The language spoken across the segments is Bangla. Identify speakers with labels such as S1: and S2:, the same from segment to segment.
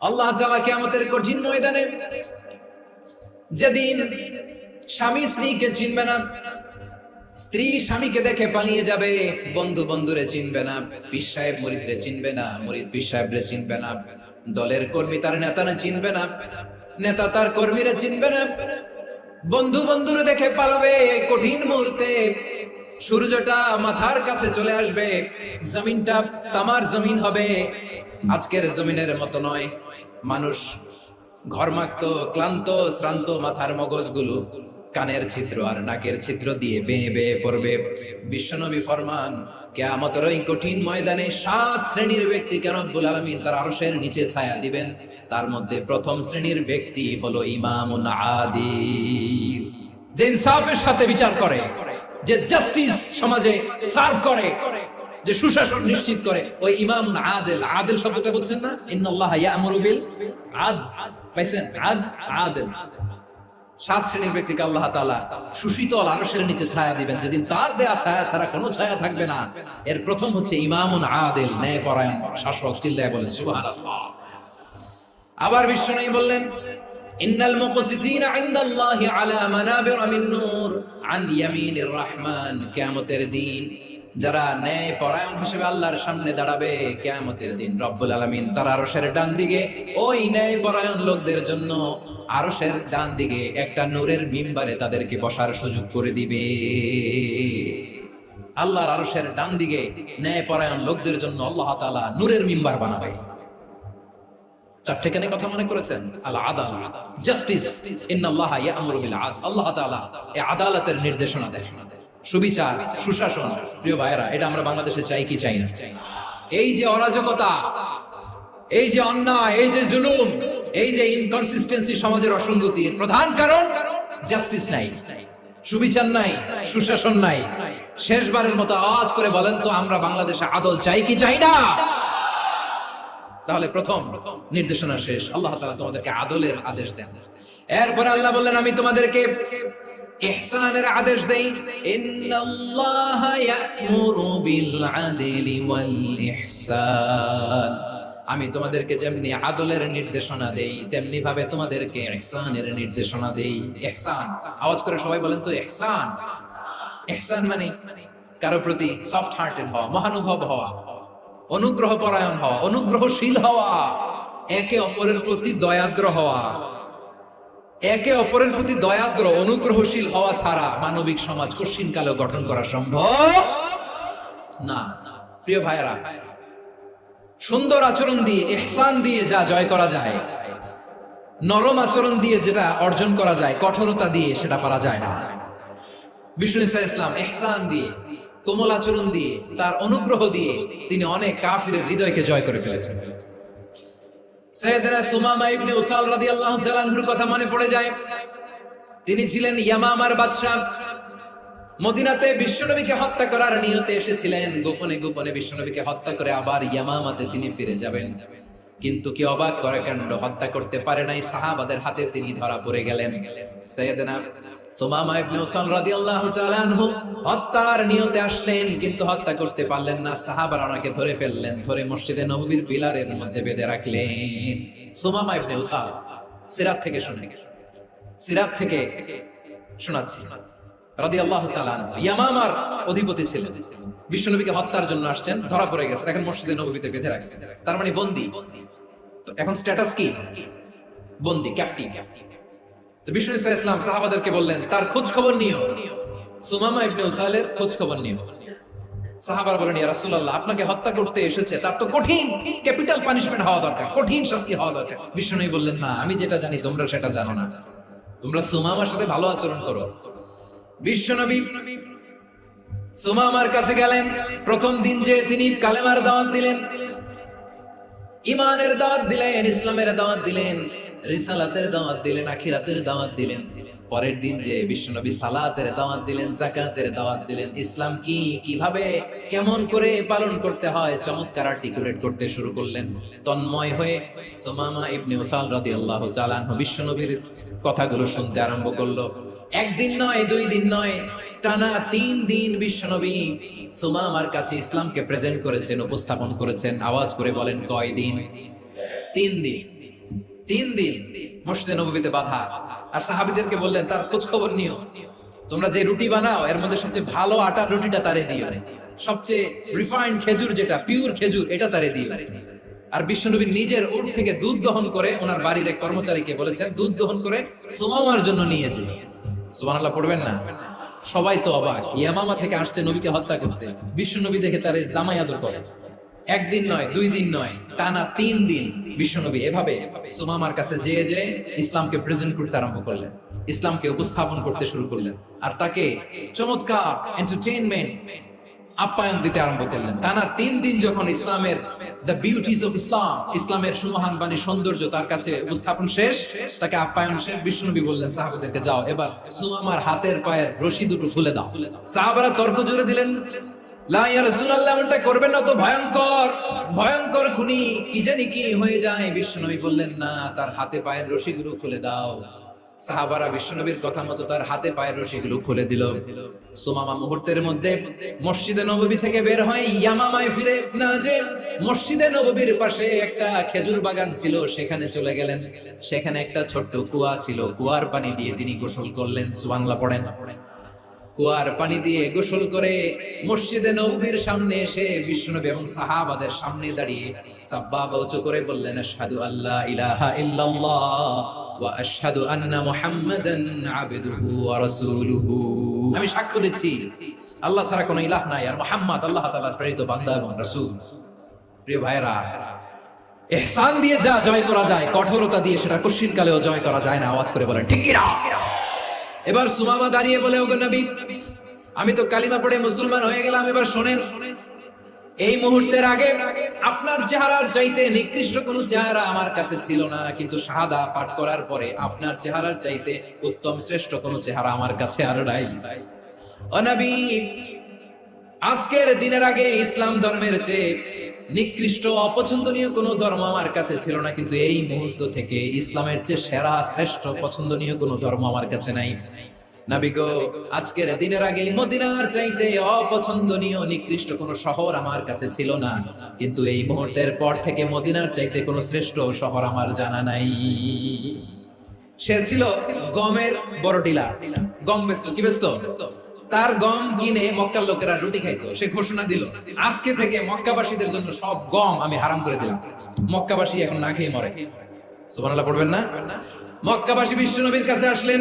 S1: আল্লাহ তাআলা কিয়ামতের কঠিন ময়দানে যেদিন স্বামী স্ত্রীকে চিনবে না, স্ত্রী স্বামীকে দেখে পালিয়ে যাবে, বন্ধু বন্ধুরে চিনবে না, পীর সাহেব মুরিদরে চিনবে না, মুরিদ পীর সাহেবরে চিনবে না, দলের কর্মী তার নেতারে চিনবে না, নেতা তার কর্মীরা চিনবে না, বন্ধু বন্ধুরে দেখে পালাবে। এই কঠিন মুহূর্তে সূর্যটা মাথার কাছে চলে আসবে, জমিনটা তামার জমিন হবে, আজকের জমিনের মতো নয়। মানুষ ঘর্মাক্ত, ক্লান্ত, শ্রান্ত মাথার মগজগুলো কানের ছিদ্র আর নাকের ছিদ্র দিয়ে বেয়ে বেয়ে পড়বে। বিশ্বনবী ফরমান, কিয়ামতের ওই কঠিন ময়দানে 7 শ্রেণীর ব্যক্তিকে রব্বুল আলামিন তার আরশের নিচে ছায়া দিবেন। তার মধ্যে প্রথম শ্রেণীর ব্যক্তি হলো ইমামুন আদিল, যে ইনসাফের সাথে বিচার করে, যে জাস্টিস সমাজে সার্ভ করে, যে সুশাসন নিশ্চিত করে, ওই ইমামুন আদিল। আদিল শব্দটা বুঝছেন না? ইন্নাল্লাহা ইয়া'মুরু বিল আদল, পাইছেন? আদিল। 7 শ্রেণীর ব্যক্তিকে আল্লাহ তাআলা সুশীতল আরশের নিচে ছায়া দিবেন, যেদিন তার দেয়া ছায়া ছাড়া কোনো ছায়া থাকবে না। এর প্রথম হচ্ছে ইমামুন আদিল, ন্যায়পরায়ণ শাসক। চিল্লায় বলেন সুবহানাল্লাহ। আবার বিশ্বনবী বললেন, ইন্নাল মুকসিতিনা ইনদাল্লাহি আলা মানাবির মিন নূর আন ইয়ামিনির রহমান। কিয়ামতের দিন যারা ন্যায় পরায়ণ হিসেবে আল্লাহর সামনে দাঁড়াবে, কিয়ামতের দিন রব্বুল আলামিন তার আরশের ডান দিকে ওই ন্যায় পরায়ণ লোকদের জন্য আরশের ডান দিকে একটা নূরের মিম্বারে তাদেরকে বসার সুযোগ করে দিবে। আল্লাহর আরশের ডান দিকে ন্যায় পরায়ণ লোকদের জন্য আল্লাহ তাআলা নূরের মিম্বার বানাবে। চারটেখানে কথা মনে করেছেন? আল আদাল, জাস্টিস, ইন্নাল্লাহা ইয়া'মুরু বিল আদল। আল্লাহ তাআলা এই আদালতের নির্দেশনা দেন, সুবিচার, সুশাসন। প্রিয় ভাইরা, এটা আমরা বাংলাদেশে চাই কি চাই না? এই যে অরাজকতা, এই যে অন্যায়, এই যে জুলুম, এই যে ইনকনসিস্টেন্সি, সমাজের অসঙ্গতি, এর প্রধান কারণ জাস্টিস নাই, সুবিচার নাই, সুশাসন নাই। শেষবারের মতো আওয়াজ করে বলেন তো, আমরা বাংলাদেশে আদল চাই কি চাই না? তাহলে প্রথম নির্দেশনা শেষ, আল্লাহ তাআলা তোমাদেরকে আদলের আদেশ দেন। এরপর আল্লাহ বললেন, আমি তোমাদেরকে ইহসানের আদেশ দেই। ইন্নাল্লাহা ইয়া'মুরু বিল আদলি ওয়াল ইহসান। আমি তোমাদেরকে যেমনি আদলের নির্দেশনা দেই, তেমনি ভাবে তোমাদেরকে ইহসানের নির্দেশনা দেই। ইহসান, আওয়াজ করে সবাই বলেন তো ইহসান। ইহসান মানে কারো প্রতি সফট হার্টেড হওয়া, মহানুভব হওয়া, অনুগ্রহ পরায়ণ হওয়া, অনুগ্রহশীল হওয়া, একে অপরের প্রতি দয়াদ্র হওয়া। একে অপরের প্রতি দয়াদ্র, অনুগ্রহশীল হওয়া ছাড়া মানবিক সমাজ কশিনকালেও গঠন করা সম্ভব না। প্রিয় ভাইরা, সুন্দর আচরণ দিয়ে, ইহসান দিয়ে যা জয় করা যায়, নরম আচরণ দিয়ে যেটা অর্জন করা যায়, কঠোরতা দিয়ে সেটা পারা যায় না। বিষ্ণু ইসলাম ইহসান দিয়ে, কোমল আচরণ দিয়ে, তার অনুগ্রহ দিয়ে তিনি অনেক কাফিরের হৃদয়কে জয় করে ফেলেছেন। সাইয়েদনা সুমামা ইবনে উসাল রাদিয়াল্লাহু তাআলা আনহুর কথা মনে পড়ে যায়। তিনি ছিলেন ইয়ামামার বাদশা। মদিনাতে বিশ্বনবীকে হত্যা করার নিয়তে এসেছিলেন, গোপনে গোপনে বিশ্বনবীকে হত্যা করে আবার ইয়ামামাতে তিনি ফিরে যাবেন। কিন্তু কি অবাক করা কাণ্ড, হত্যা করতে পারে নাই, সাহাবাদের হাতে তিনি ধরা পড়ে গেলেন। সাইয়েদনা সুমামা ইবনে উসাল রাদিয়াল্লাহু তাআলা আনহু হত্যার নিয়তে আসলেন, কিন্তু হত্যা করতে পারলেন না। সাহাবারা ওনাকে ধরে ফেললেন, ধরে মসজিদে নববীর পিলারের মধ্যে বেঁধে রাখলেন। সুমামা ইবনে উসাল, সিরাত থেকে শুনে, সিরাত থেকে শোনাচ্ছি, রাদিয়াল্লাহু তাআলা আনহু ইয়ামামার অধিপতি ছিলেন। বিশ্বনবীকে হত্যার জন্য আসছেন, ধরা পড়ে গেছেন, এখন মসজিদে নববীতে বেঁধে রাখছেন, তার মানে বন্দী। এখন স্ট্যাটাস কি? বন্দী, ক্যাপ্টিভ। তো বিষ্ণু ইসলাম সাহাবাদেরকে বললেন, তার খোঁজ খবর নিও, সুমামা ইবনে উসালের খোঁজ খবর নিও। সাহাবারা বলেন, ইয়া রাসূলুল্লাহ, আপনাকে হত্যা করতে এসেছে, তার তো কঠিন ক্যাপিটাল পানিশমেন্ট হওয়া দরকার, কঠিন শাস্তি হওয়া দরকার। বিষ্ণু বললেন, না, আমি যেটা জানি তোমরা সেটা জানো না, তোমরা সুমামার সাথে ভালো আচরণ করো। বিশ্বনবী সুমামার কাছে গেলেন। প্রথম দিন যে তিনি কালেমার দাওয়াত দিলেন, ঈমানের দাওয়াত দিলেন, ইসলামের দাওয়াত দিলেন, রিসালাতের দাওয়াত দিলেন, আখিরাতের দাওয়াত দিলেন। পরের দিন যে বিশ্বনবী সালাতের দাওয়াত দিলেন, যাকাতের দাওয়াত দিলেন, ইসলাম কি, কিভাবে, কেমন করে পালন করতে হয় চমৎকার আর্টিকুলেট করতে শুরু করলেন। তন্ময় হয়ে সুমামা ইবনে উসাল রাদিয়াল্লাহু তাআলা আনহু বিশ্বনবীর কথাগুলো শুনতে আরম্ভ করলো। একদিন নয়, 2 দিন নয়, টানা 3 দিন বিশ্বনবী সুমামার কাছে ইসলামকে প্রেজেন্ট করেছেন, উপস্থাপন করেছেন। আওয়াজ করে বলেন, কয় দিন? 3 দিন। 3 দিন মসজিদে নববীতে বাঁধা। আর সাহাবীদেরকে বললেন তার খোঁজ খবর নিও, তোমরা যে রুটি বানাও এর মধ্যে সবচেয়ে ভালো আটার রুটিটা তারে দিও, সবচেয়ে রিফাইন্ড খেজুর যেটা পিওর খেজুর এটা তারে দিও। আর বিশ্বনবী নিজের উট থেকে দুধ দহন করে ওনার বাড়ির এক কর্মচারীকে বলেছেন দুধ দহন করে সুমামার জন্য নিয়েছে। সুবহানাল্লাহ পড়বেন না? সবাই তো অবাক, ইয়ামামা থেকে আসছে নবীকে হত্যা করতে, বিশ্বনবী দেখে তার জামাই আদর করে। 1 দিন নয় 2 দিন নয়, টানা 3 দিন বিশ্বনবী এভাবে সুমামার কাছে যেয়ে যেয়ে ইসলামকে প্রেজেন্ট করতে আরম্ভ করলেন, ইসলামকে উপস্থাপন করতে শুরু করলেন, আর তাকে চমৎকার এন্টারটেইনমেন্ট আপ্যায়ন দিতে আরম্ভ করলেন। টানা 3 দিন যখন ইসলামের দ্য বিউটিজ অফ ইসলাম, ইসলামের সুমহান বাণী সৌন্দর্য তার কাছে উপস্থাপন শেষ, তাকে আপ্যায়ন শেষ, বিশ্বনবী বললেন সাহাবাদেরকে যাও এবার সুমামার হাতের পায়ের রশি দুটো খুলে দাও। সাহাবারা তর্ক জুড়ে দিলেন, লা ইয়া রাসূলুল্লাহ, এটা করবেন না তো, ভয়ঙ্কর ভয়ঙ্কর খুনি, কি জানি কি হয়ে যায়। বিশ্বনবী বললেন না, তার হাতে পায়ের রশিগুলো খুলে দাও। সাহাবারা বিশ্বনবীর কথা মতো তার হাতে পায়ের রশিগুলো খুলে দিল। সুমামা মুহূর্তের মধ্যে মসজিদে নববী থেকে বের হয়, ইয়ামামায় ফিরে না যে মসজিদে নববীর পাশে একটা খেজুর বাগান ছিল সেখানে চলে গেলেন। সেখানে একটা ছোট্ট কুয়া ছিল, কুয়ার পানি দিয়ে তিনি গোসল করলেন। সুবহানাল্লাহ পড়েন। কুয়ার পানি দিয়ে গোসল করে মসজিদে নববীর সামনে এসে বিশ্বনবী এবং সাহাবাদের সামনে দাঁড়িয়ে সাব্বাবা উঁচু করে বললেন, আশহাদু আল্লা ইলাহা ইল্লাল্লাহ ওয়া আশহাদু আন্না মুহাম্মাদান আবদুহু ওয়া রাসূলুহু। আমি সাক্ষ্য দিচ্ছি আল্লাহ ছাড়া কোনো ইলাহ নাই, আর মুহাম্মদ আল্লাহ তাআলার প্রেরিত বান্দা এবং রাসূল। প্রিয় ভাইরা, ইহসান দিয়ে যা জয় করা যায়, কঠোরতা দিয়ে সেটা কঠিন কালেও জয় করা যায় না। আওয়াজ করে বলেন ঠিক কি না? এবার সুমামা দাঁড়িয়ে বলে, ওগো নবী, আমি তো কালিমা পড়ে মুসলমান হয়ে গেলাম, এবার শোনেন, এই মুহূর্তের আগে আপনার চেহারার চাইতে নিকৃষ্ট কোনো চেহারা আমার কাছে ছিল না, কিন্তু শাহাদা পাঠ করার পরে আপনার চেহারার চাইতে উত্তম শ্রেষ্ঠ কোনো চেহারা আমার কাছে আর নাই। ও নবী, আজকের দিনের আগে ইসলাম ধর্মের চেয়ে নিকৃষ্ট অপছন্দনীয় কোনো ধর্ম আমার কাছে ছিল না, কিন্তু এই মুহূর্ত থেকে ইসলামের চেয়ে সেরা শ্রেষ্ঠ পছন্দনীয় কোনো ধর্ম আমার কাছে নাই। নবী গো, আজকের দিনের আগে মদিনার চাইতে অপছন্দনীয় নিকৃষ্ট কোনো শহর আমার কাছে ছিল না, কিন্তু এই মুহূর্তের পর থেকে মদিনার চাইতে কোনো শ্রেষ্ঠ শহর আমার জানা নাই। সে ছিল গমের বড় ডিলার, গম বেচত। কি বেচত? তার গম কিনে মক্কার লোকেরা রুটি খাইতো। সে ঘোষণা দিল, আজকে থেকে মক্কাবাসীদের জন্য সব গম আমি হারাম করে দিলাম, মক্কাবাসী এখন না খেয়ে মরে। সুবহানাল্লাহ পড়বেন না? মক্কাবাসী বিশ্বনবীর কাছে আসলেন,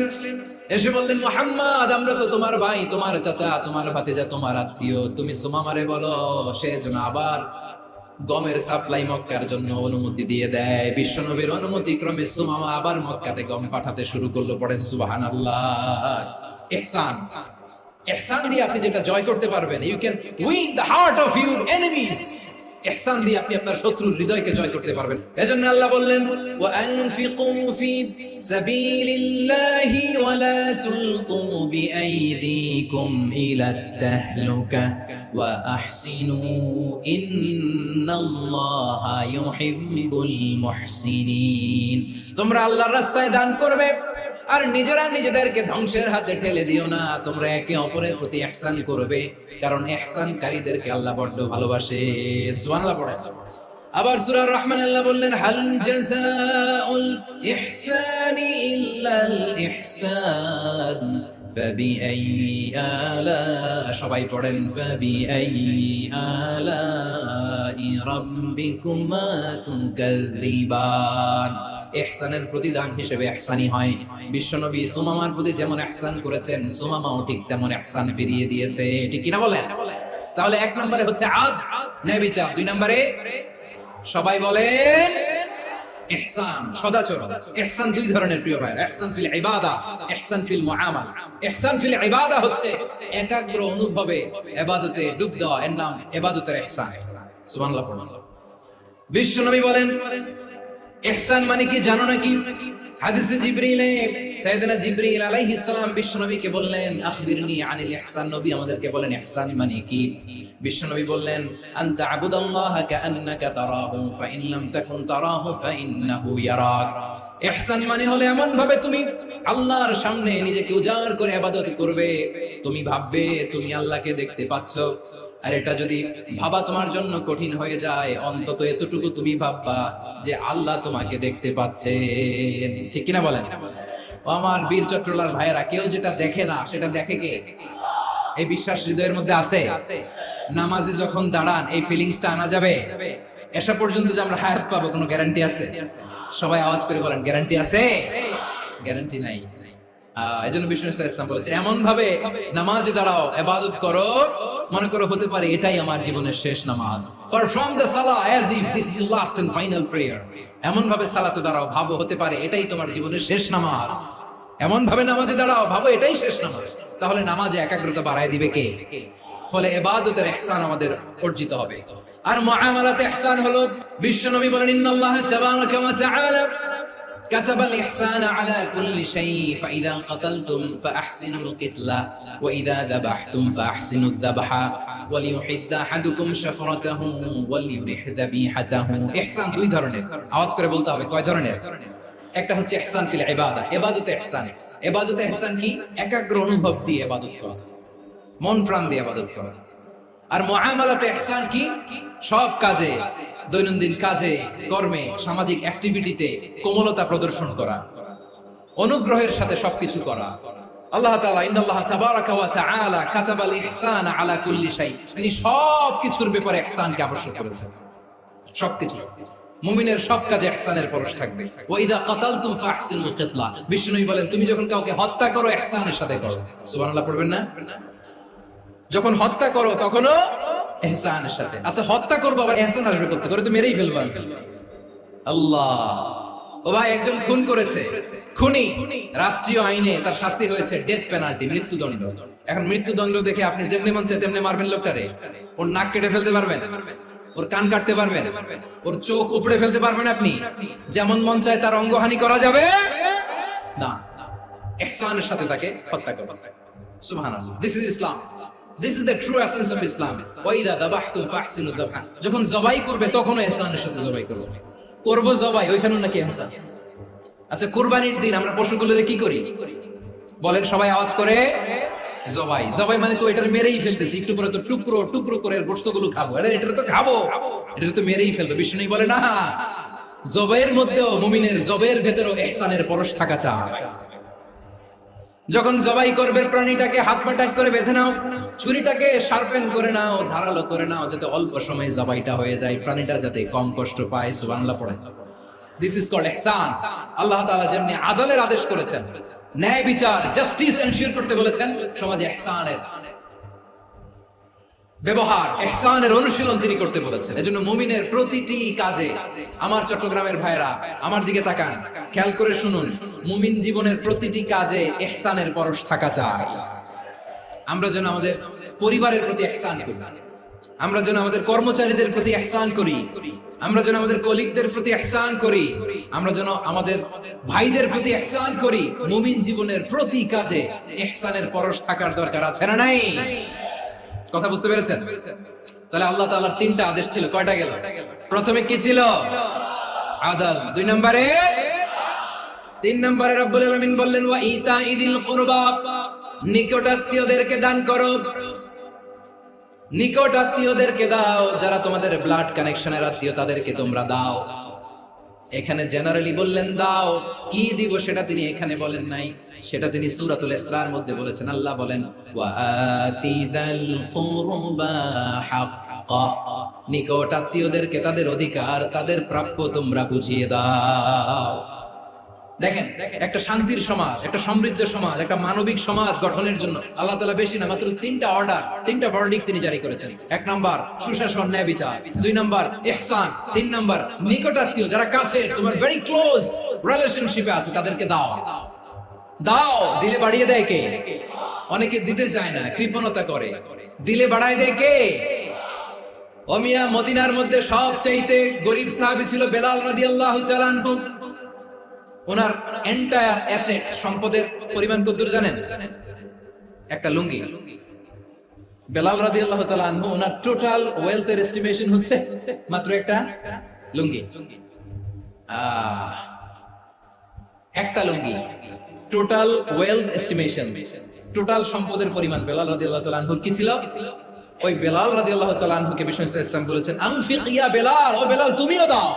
S1: এসে বললেন, মুহাম্মদ, আমরা তো তোমার ভাই, তোমার চাচা, তোমার ভাতিজা, তোমার আত্মীয়, তুমি সুমামারে বলো সে যেন আবার গমের সাপ্লাই মক্কার জন্য অনুমতি দিয়ে দেয়। বিশ্বনবীর অনুমতি ক্রমে সুমামা আবার মক্কাতে গম পাঠাতে শুরু করলো। পড়েন সুবহানাল্লাহ। ইহসান, ইহসান দিয়ে আপনি যেটা জয় করতে পারবেন, you can win the heart of your enemies. ইহসান দিয়ে আপনি আপনার শত্রুর হৃদয়কে জয় করতে পারবেন। এজন্য আল্লাহ বললেন, ওয়া আনফিকু ফি সাবিলিল্লাহি ওয়া লা তুলকু বিআইদিকুম ইলাত তাহলুকা ওয়া আহসিনু ইন্নাল্লাহা ইউহিব্বুল মুহসিনিন। তোমরা আল্লাহর রাস্তায় দান করবে আর নিজেরা নিজেদেরকে ধ্বংসের হাতে ঠেলে দিও না। তোমরা একে অপরের প্রতি ইহসান করবে, কারণ ইহসানকারীদেরকে আল্লাহ বড় ভালোবাসে। সুবহানাল্লাহ পড়েন। আবার সূরা রহমান আল্লাহ বললেন, হাল জাযাউল ইহসানি ইল্লাল ইহসান ফাবিআইয়ি আলা, সবাই পড়েন, ফাবিআইয়ি আলাই রাব্বিকুমা তুকাযযিবান। ইহসানের প্রতিদান হিসেবে ইহসানি হয়। বিশ্বনবী সুমামার প্রতি যেমন ইহসান করেছেন, সুমামাও ঠিক তেমন ইহসান ফিরিয়ে দিয়েছে। ঠিক কিনা বলেন? তাহলে 1 নম্বরে হচ্ছে আদ, ন্যায় বিচার। 2 নম্বরে সবাই বলেন ইহসান, সদাচরণ। ইহসান 2 ধরনের প্রিয় ভাই, ইহসান ফিল ইবাদা, ইহসান ফিল মুআমালা। ইহসান ফিল ইবাদা হচ্ছে একাগ্র অনুভবে ইবাদতে ডুব দেওয়া, এর নাম ইবাদতের ইহসান। সুবহানাল্লাহ। বিশ্বনবী বলেন, ইহসান মানে কি জানো নাকি? হাদিসে জিবরিলে সাইয়েদনা জিবরিল আলাইহিস সালাম বিশ্বনবীকে বললেন, আখবিরনি আনিল ইহসান। নবী আমাদেরকে বলেন ইহসান মানে কি? বিশ্বনবী বললেন, আনতা আবুদাল্লাহা কাআন্নাকা তারাহু ফাইন লাম তাকুন তারাহু ফাইন্নাহু ইয়ারাক। ইহসান মানে হলো এমন ভাবে তুমি আল্লাহর সামনে নিজেকে উজাড় করে ইবাদত করবে, তুমি ভাববে তুমি আল্লাহকে দেখতে পাচ্ছ। আর এটা যদি ভাবা তোমার জন্য কঠিন হয়ে যায়, অন্তত এতটুকু তুমি ভাববা যে আল্লাহ তোমাকে দেখতে পাচ্ছেন। ঠিক কিনা বলেন? ও আমার বীর চট্টলার ভাইয়েরা, কেউ যেটা দেখে না সেটা দেখে কে? এই বিশ্বাস হৃদয়ের মধ্যে আছে? নামাজে যখন দাঁড়ান এই ফিলিংসটা আনা যাবে? এসা পর্যন্ত যে আমরা হায়াত পাবো কোনো গ্যারান্টি আছে? সবাই আওয়াজ করে বলেন, গ্যারান্টি আছে? গ্যারান্টি নাই। এই জন্য বিষ্ণু ইসলাম বলেছে, এমন ভাবে নামাজে দাঁড়াও, ইবাদত করো, মনে করো হতে পারে এটাই আমার জীবনের শেষ নামাজ। পারফর্ম দ্য সালাহ as if this is the last and final prayer. এমন ভাবে সালাতে দাঁড়াও, ভাবো হতে পারে এটাই তোমার জীবনের শেষ নামাজ। এমন ভাবে নামাজে দাঁড়াও, ভাবো এটাই শেষ নামাজ। তাহলে নামাজে একাগ্রতা বাড়ায় দিবে কে? ফলে ইবাদতের ইহসান আমাদের অর্জিত হবে। আর মুআমালাতে ইহসান হলো, বিশ্বনবী বলেন, ইন্নাল্লাহ তাবারাকা ওয়া তাআলা كتب الإحسان على كل شيء فإذا قتلتم فأحسنوا القتلة وإذا ذبحتم فأحسنوا الذبح وليحد أحدكم شفرته وليرح ذبيحته। ইহসান দুই ধরনের, আওয়াজ করে বলতে হবে কয় ধরনের? একটা হচ্ছে ইহসান ফিল ইবাদা, ইবাদতে ইহসান। ইবাদতে ইহসান কি? একাগ্র অনুভব দিয়ে ইবাদত করা, মন প্রাণ দিয়ে ইবাদত করা। আর মুআমালাতে ইহসান কি? সব কাজে, দৈনন্দিন কাজে, কর্মে, সামাজিক অ্যাক্টিভিটিতে কোমলতা প্রদর্শন করা, অনুগ্রহের সাথে সবকিছু করা। আল্লাহ তাআলা, ইন্নাল্লাহ তাবারাকা ওয়া তাআলা কাতাবাল ইহসানা আলা কুল্লি শাই, তিনি সবকিছুর ব্যাপারে ইহসানকে আবশ্যক করেছেন। সবকিছু, মুমিনের সব কাজে ইহসানের পরশ থাকবে। ওয়া ইযা কাতালতুম ফাহসিনুল কিতলা, বিষ্ণু বলেন তুমি যখন কাউকে হত্যা করো ইহসানের সাথে করো। সুবহানাল্লাহ পড়বেন না? যখন হত্যা করো তখনও ইহসানের সাথে। আচ্ছা, হত্যা করবো আবার ইহসান আসবে করতে, তোরে তো মেরেই ফেলবা। আল্লাহ, ও ভাই একজন খুন করেছে, খুনি, রাষ্ট্রীয় আইনে তার শাস্তি হয়েছে ডেথ পেনাল্টি, মৃত্যুদণ্ড। এখন মৃত্যুদণ্ড দেখে আপনি যেমনি মন চায় তেমনি মারবেন লোকটারে? ওর নাক কেটে ফেলতে পারবেন? ওর কান কাটতে পারবেন? ওর চোখ উপড়ে ফেলতে পারবেন আপনি? যেমন মন চায় তার অঙ্গহানি করা যাবে না। ইহসানের সাথে তাকে হত্যা করবেন। সুবহানাল্লাহ, this is Islam. This is the true essence of Islam. ওয়াইদা যাবাহতুম ফাহসিনু যাবহা, যখন জবাই করবে তখনও ইহসানের সাথে জবাই করবে। করব জবাই, ওইখানেও নাকি ইহসান। আচ্ছা, কুরবানির দিন আমরা পশুগুলোরে কি করি বলেন? সবাই আওয়াজ করে জবাই। জবাই মানে তো এটার মেরেই ফেলতেছি, একটু পরে তো টুকরো টুকরো করে গোশতগুলো খাবো। আরে এটা তো খাবো, এটা তো মেরেই ফেলবো। বিষ্ণু বলে না, জবাইয়ের মধ্যেও, মুমিনের জবাইয়ের ভেতরেও ইহসানের পরশ থাকা চাই। যখন জবাই করবে প্রাণীটাকে হাত পা টাইট করে বেঁধে নাও, ছুরিটাকে শার্পেন করে নাও, ধারালো করে নাও, যাতে অল্প সময়ে জবাইটা হয়ে যায়, প্রাণীটা যাতে কম কষ্ট পায়। সুবহানাল্লাহ পড়েন। দিস ইজ কল্ড ইহসান। আল্লাহ তাআলা যেমনি আদলের আদেশ করেছেন, ন্যায় বিচার, জাস্টিস এনশিওর করতে বলেছেন, সমাজে ইহসানের ব্যবহার, ইহসানের অনুশীলন তিনি করতে বলেছেন। এজন্য মুমিনের প্রতিটি কাজে, আমার চট্টগ্রামের ভাইরা আমার দিকে তাকান, খেয়াল করে শুনুন, মুমিন জীবনের প্রতিটি কাজে ইহসানের পরশ থাকা চাই। আমরা যেন আমাদের পরিবারের প্রতি ইহসান করি, আমরা যেন আমাদের কর্মচারীদের প্রতি ইহসান করি, আমরা যেন আমাদের কলিগদের প্রতি ইহসান করি, আমরা যেন আমাদের ভাইদের প্রতি ইহসান করি। মুমিন জীবনের প্রতি কাজে ইহসানের পরশ থাকার দরকার আছে না নাই? কথা বুঝতে পেরেছেন? তাহলে আল্লাহ তাআলার তিনটা আদেশ ছিল, কয়টা গেল? প্রথমে কি ছিল? আদল। দুই নম্বরে, তিন নম্বরে রব্বুল আলামিন বললেন ওয়া ইতাইদিল কুরবা, নিকটাত্মীয়দেরকে দান করো, নিকটাত্মীয়দেরকে দাও, যারা তোমাদের ব্লাড কানেকশনের আত্মীয় তাদেরকে তোমরা দাও। এখানে জেনারেলি বললেন দাও, কি দিব সেটা তিনি এখানে বলেন নাই, সেটা তিনি সূরাতুল ইসরার মধ্যে বলেছেন। আল্লাহ বলেন ওয়া আতিদাল কুরবা হাক্কা, নিকট আত্মীয়দেরকে তাদের অধিকার, তাদের প্রাপ্য তোমরা বুঝিয়ে দাও। দেখেন, একটা শান্তির সমাজ, একটা সমৃদ্ধ সমাজ, একটা মানবিক সমাজ গঠনের জন্য আল্লাহ তাআলা বেশি না, মাত্র তিনটা অর্ডার, তিনটা ভার্ডিক্ট তিনি জারি করেছেন। এক নাম্বার সুশাসন, ন্যায় বিচার। দুই নাম্বার ইহসান। তিন নাম্বার নিকটাত্মীয়, যারা কাছে, তোমার ভেরি ক্লোজ রিলেশনশিপে আছে, তাদেরকে দাও। দাও, দিলে বাড়িয়ে দেয় কে? অনেকে দিতে চায় না, কৃপণতা করে। দিলে বাড়ায় দেয় কে? ও মিয়া, মদিনার মধ্যে সবচাইতে গরিব সাহাবী ছিল বেলাল রাদিয়াল্লাহু তাআলা আনহু। ওনার এন্টায়ার অ্যাসেট, সম্পদের পরিমাণ কতদূর জানেন? একটা লুঙ্গি। বেলাল রাদিয়াল্লাহু তাআলা আনহু, ওনার টোটাল ওয়েলথের এস্টিমেশন হচ্ছে মাত্র একটা লুঙ্গি। একটা লুঙ্গি, টোটাল ওয়েলথ এস্টিমেশন, টোটাল সম্পদের পরিমাণ বেলাল রাদিয়াল্লাহু তাআলা আনহুর কি ছিল? ওই বেলাল রাদিয়াল্লাহু তাআলা আনহুকে বিষ্ণু ইসলাম বলেছেন, আনফিক ইয়া বেলাল, ও বেলাল তুমিও দাও।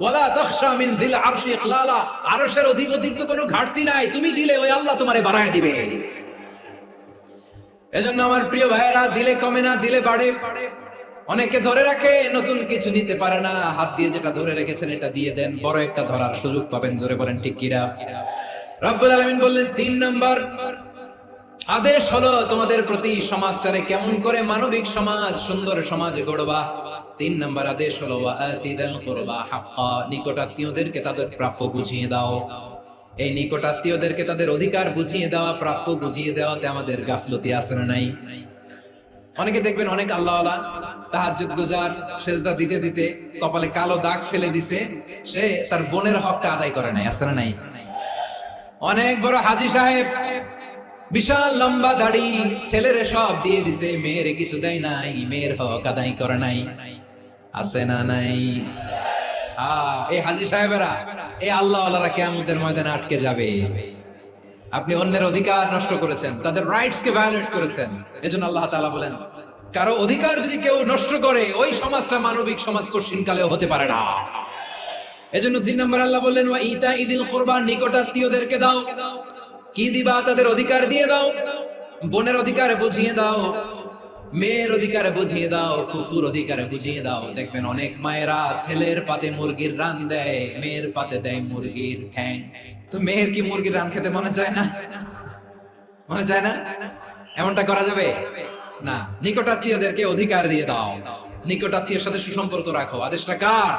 S1: ওয়ালা তাখশা মিন যিল আরশি ইখলালা, আরশের অধিপতির তো কোনো ঘাটতি নাই, তুমি দিলে ওই আল্লাহ তোমারে বাড়ায় দিবে। এজন্য আমার প্রিয় ভাইয়েরা, দিলে কমে না, দিলে বাড়ে। অনেকে ধরে রাখে, নতুন কিছু নিতে পারে না, হাত দিয়ে যেটা ধরে রেখেছেন এটা দিয়ে দেন, বড় একটা ধরার সুযোগ পাবেন। জোরে বলেন ঠিক কিনা? রব্বুল আলামিন বললেন ৩ নাম্বার আদেশ হলো তোমাদের প্রতি সমাজটারে কেমন করে মানবিক সমাজ, সুন্দর সমাজ গড়বা। ৩ নাম্বার আদেশ হলো ওয়াতিদাল কুরবা হাক্কা, নিকটাত্মীয়দেরকে তাদের প্রাপ্য বুঝিয়ে দাও। এই নিকটাত্মীয়দেরকে তাদের অধিকার বুঝিয়ে দেওয়া, প্রাপ্য বুঝিয়ে দেওয়াতে আমাদের গাফলতি আছে না নাই? অনেকে দেখবেন অনেক আল্লাহওয়ালা, তাহাজ্জুদ গুজার, সেজদা দিতে দিতে কপালে কালো দাগ ফেলে দিছে, সে তার বোনের হকটা আদায় করে নাই, আছে না নাই? অনেক বড় হাজী সাহেব, বিশাল লম্বা দাড়ি, ছেলেরে সব দিয়ে দিছে, মেয়েরে কিছু দেয় নাই, মেয়ের হক আদায় করে নাই, আছে না নাই? এই হাজী সাহেবেরা, এই আল্লাহওয়ালারা কিয়ামতের ময়দানে আটকে যাবে। আপনি অন্যের অধিকার নষ্ট করেছেন, তাদের রাইটস কে ভায়োলেট করেছেন। এজন্য আল্লাহ তাআলা বলেন, কারো অধিকার যদি কেউ নষ্ট করে, ওই সমাজটা মানবিক সমাজ কঠিনকালেও হতে পারে না। এজন্য ৩ নম্বর আল্লাহ বললেন ওয়া ইতাইদিল কুরবা, নিকটাত্মীয়দেরকে দাও। কি দিবা? তাদের অধিকার দিয়ে দাও। বোনের অধিকার বুঝিয়ে দাও, মেয়ের অধিকার বুঝিয়ে দাও, ফুফুর অধিকার বুঝিয়ে দাও। দেখবেন অনেক মায়েরা ছেলের পাতে মুরগির রান দেয়, মেয়ের পাতে দেয় মুরগির ঠ্যাং। তো মেয়ের কি মুরগির রান খেতে মনে চায় না? মনে চায় না? এমনটা করা যাবে না। নিকটাত্মীয়দেরকে অধিকার দিয়ে দাও, নিকটাত্মীয়ের সাথে সুসম্পর্ক রাখো। আদেশটা কার?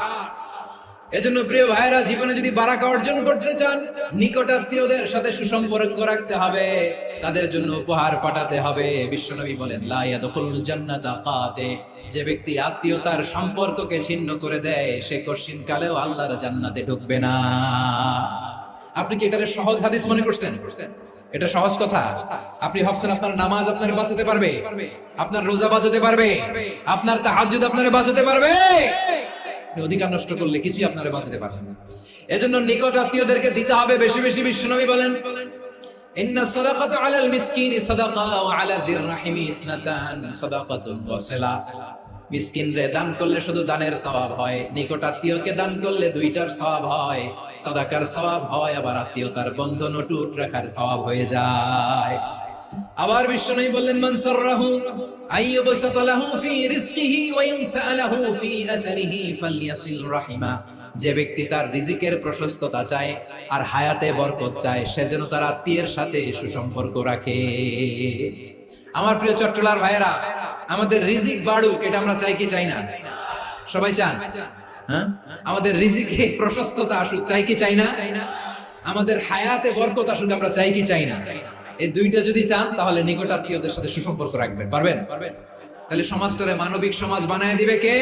S1: এজন্য প্রিয় ভাইরা, জীবনে যদি বারাকা অর্জন করতে চান, নিকটাত্মীয়দের সাথে সুসম্পর্ক রাখতে হবে, তাদের জন্য উপহার পাঠাতে হবে। বিশ্বনবী বলেন, লা ইয়াদখুলুল জান্নাতা কাতে, যে ব্যক্তি আত্মীয়তার সম্পর্ককে ছিন্ন করে দেয়, সে কঠিন কালেও আল্লাহর জান্নাতে ঢুকবে না। আপনি কি এটারে সহজ হাদিস মনে করছেন? এটা সহজ কথা? আপনি ভাবছেন আপনার নামাজ আপনার বাঁচাতে পারবে, আপনার রোজা বাঁচাতে পারবে, আপনার তাহাজ্জুদ আপনার বাঁচাতে পারবে? অধিকার নষ্ট করলে কিছুই আপনারা বাঁচাতে পারবেন না। এজন্য নিকট আত্মীয়দেরকে দিতে হবে বেশি বেশি। বিশ্বনবী বলেন, ইন্না সাদাকাতা আলাল মিসকিনি সাদাকা ওয়া আলা যির রাহিমি ইসনাতান সাদাকাতুন ওয়া সিলা। মিসকিনরে দান করলে শুধু দানের সওয়াব হয়, নিকট আত্মীয়কে দান করলে দুইটার সওয়াব হয়, সাদাকার সওয়াব হয়, আবার আত্মীয়তার বন্ধন অটুট রাখার সওয়াব হয়ে যায়। আবার বিশ্বনবী বললেন, মান সাররাহু আইয়ুবসাতা লাহু ফি রিজকিহি ওয়া ইনসালাহু ফি আসারিহি ফালইয়াসিল রাহিমা। যে ব্যক্তি তার রিজিকের প্রশস্ততা চায় আর হায়াতে বরকত চায়, সে যেন তার আত্মীয়ের সাথে সুসম্পর্ক রাখে। আমার প্রিয় চট্টলার ভাইয়েরা, আমাদের রিজিক বাড়ুক, এটা আমরা চাই কি চাই না? সবাই চান? হ্যাঁ, আমাদের রিজিকে প্রশস্ততা আসুক, চাই কি চাই না? আমাদের হায়াতে বরকত আসুক, আমরা চাই কি চাই না? এই দুইটা যদি চান, তাহলে নিকট আত্মীয়দের সাথে সুসম্পর্ক রাখবেন। পারবেন? তাহলে সমাজটারে মানবিক সমাজ বানায় দিবে কে?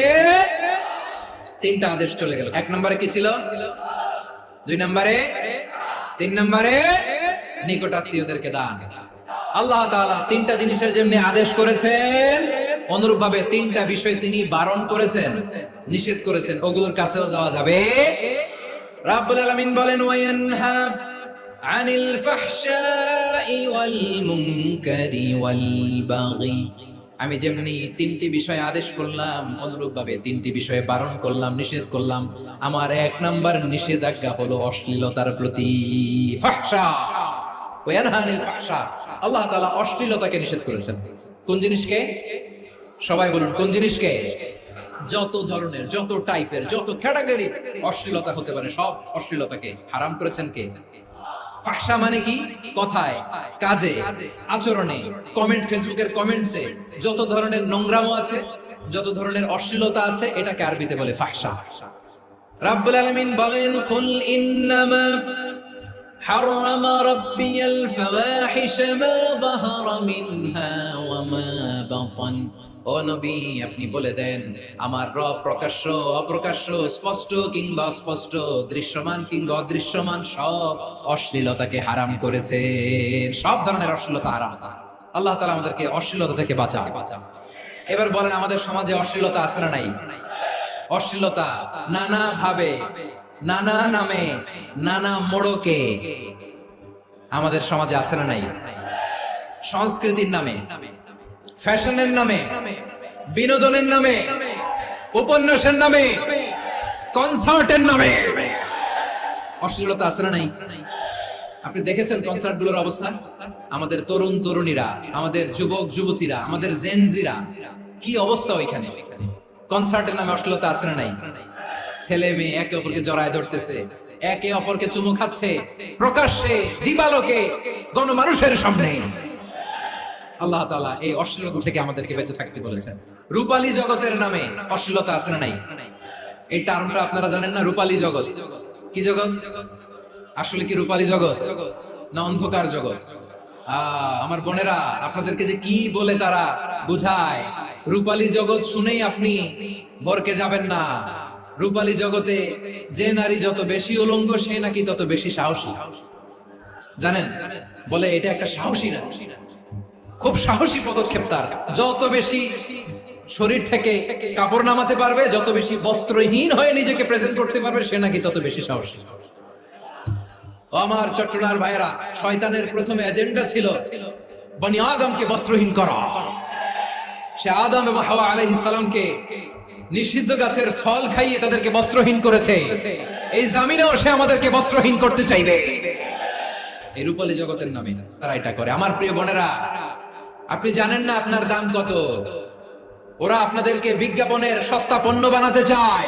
S1: 3টা আদেশ চলে গেল। 1 নম্বরে কি ছিল? 2 নম্বরে, 3 নম্বরে নিকট আত্মীয়দেরকে দান। আল্লাহ তাআলা 3টা জিনিসের জন্য আদেশ করেছেন, অনুরূপ ভাবে 3টা বিষয় তিনি বারণ করেছেন, নিষেধ করেছেন। ওগুলোর কাছেও যাওয়া যাবে। রাব্বুল আলামিন বলেন, ওয়ায়ানহা আনিল ফাহশাই ওয়াল মুনকারি ওয়াল বাগি। আমি যেমনি 3টি বিষয়ে আদেশ করলাম, অনুরূপ ভাবে 3টি বিষয়ে বারণ করলাম, নিষেধ করলাম। আমার 1 নাম্বার নিষেধাজ্ঞা হলো অশ্লীলতার প্রতি। ফাহশা ওয়ায়ানহা আনিল ফাহশা, আল্লাহ তাআলা অশ্লীলতাকে নিষেধ করেছেন। কোন জিনিসকে? সবাই বলুন, কোন জিনিসকে? যত ধরনের, যত টাইপের, যত ক্যাটাগরি অশ্লীলতা হতে পারে, সব অশ্লীলতাকে হারাম করেছেন কে? ফাহশা মানে কি? কথায়, কাজে, আচরণে, কমেন্ট, ফেসবুকের কমেন্টসে যত ধরনের নোংরামো আছে, যত ধরনের অশ্লীলতা আছে, এটাকে আরবিতে বলে ফাহশা। রাব্বুল আলামিন বলেন, কুল ইন্নামা হারামা রাব্বিয়াল ফাওয়াহিশা মা যাহারা মিনহা ওয়া মা বাতান। ও নবী, আপনি বলে দেন, আমার রব প্রকাশ্য, অপ্রকাশ্য, স্পষ্ট কিংবা অস্পষ্ট, দৃশ্যমান কিংবা অদৃশ্যমান সব অশ্লীলতাকে হারাম করেছেন। সব ধরনের অশ্লীলতা হারাম। আল্লাহ তাআলা আমাদেরকে অশ্লীলতা থেকে বাঁচান। এবার বলেন, আমাদের সমাজে অশ্লীলতা আছে না নাই? অশ্লীলতা নানা ভাবে, নানা নামে, নানা মোড়কে আমাদের সমাজে আছে না নাই? সংস্কৃতির নামে, ফ্যাশনের নামে, বিনোদনের নামে, উপন্যাসের নামে, কনসার্টের নামে অশ্লীলতা আছে না নাই? আপনি দেখেছেন কনসার্ট গুলোর অবস্থা? আমাদের তরুণ তরুণীরা, আমাদের যুবক যুবতীরা, আমাদের জেনজিরা, কি অবস্থা ওইখানে? কনসার্টের নামে অশ্লীলতা আছে না নাই? ছেলে মেয়ে একে অপরকে জড়ায় ধরতেছে, একে অপরকে চুমু খাচ্ছে প্রকাশ্যে, দিবালোকে, গণমানুষের সামনে। আল্লাহ তাআলা এই অশ্লীলতা থেকে আমাদেরকে বেঁচে থাকতে বলেছেন। রূপালী জগতের নামে অশ্লীলতা আছে না নাই? এই টার্মটা আপনারা জানেন না? রূপালী জগৎ কি জগৎ? আসলে কি রূপালী জগৎ না অন্ধকার জগৎ? আমার বোনেরা, আপনাদেরকে যে কি বলে তারা বুঝায়, রূপালী জগৎ শুনেই আপনি বরকে যাবেন না। রূপালী জগতে যে নারী যত বেশি উলঙ্গ, সে নাকি তত বেশি সাহসী। জানেন? বলে এটা একটা সাহসী না, খুব সাহসী পদক্ষেপ তার। যত বেশি শরীর থেকে কাপড় নামাতে পারবে, যত বেশি বস্ত্রহীন হয়ে নিজেকে প্রেজেন্ট করতে পারবে, সে নাকি তত বেশি সাহসী। আমার চট্টলার ভাইয়েরা, শয়তানের প্রথমে এজেন্ডা ছিল বনি আদমকে বস্ত্রহীন করা। সে আদম এবং হাওয়া আলাইহিস সালামকে নিষিদ্ধ গাছের ফল খাইয়ে তাদেরকে বস্ত্রহীন করেছে। এই জামিনেও সে আমাদেরকে বস্ত্রহীন করতে চাইবে। এই রূপালী জগতের নামে তারা এটা করে। আমার প্রিয় বোনেরা, আপনি জানেন না আপনার দাম কত? ওরা আপনাদেরকে বিজ্ঞাপনের সস্তা পণ্য বানাতে চায়।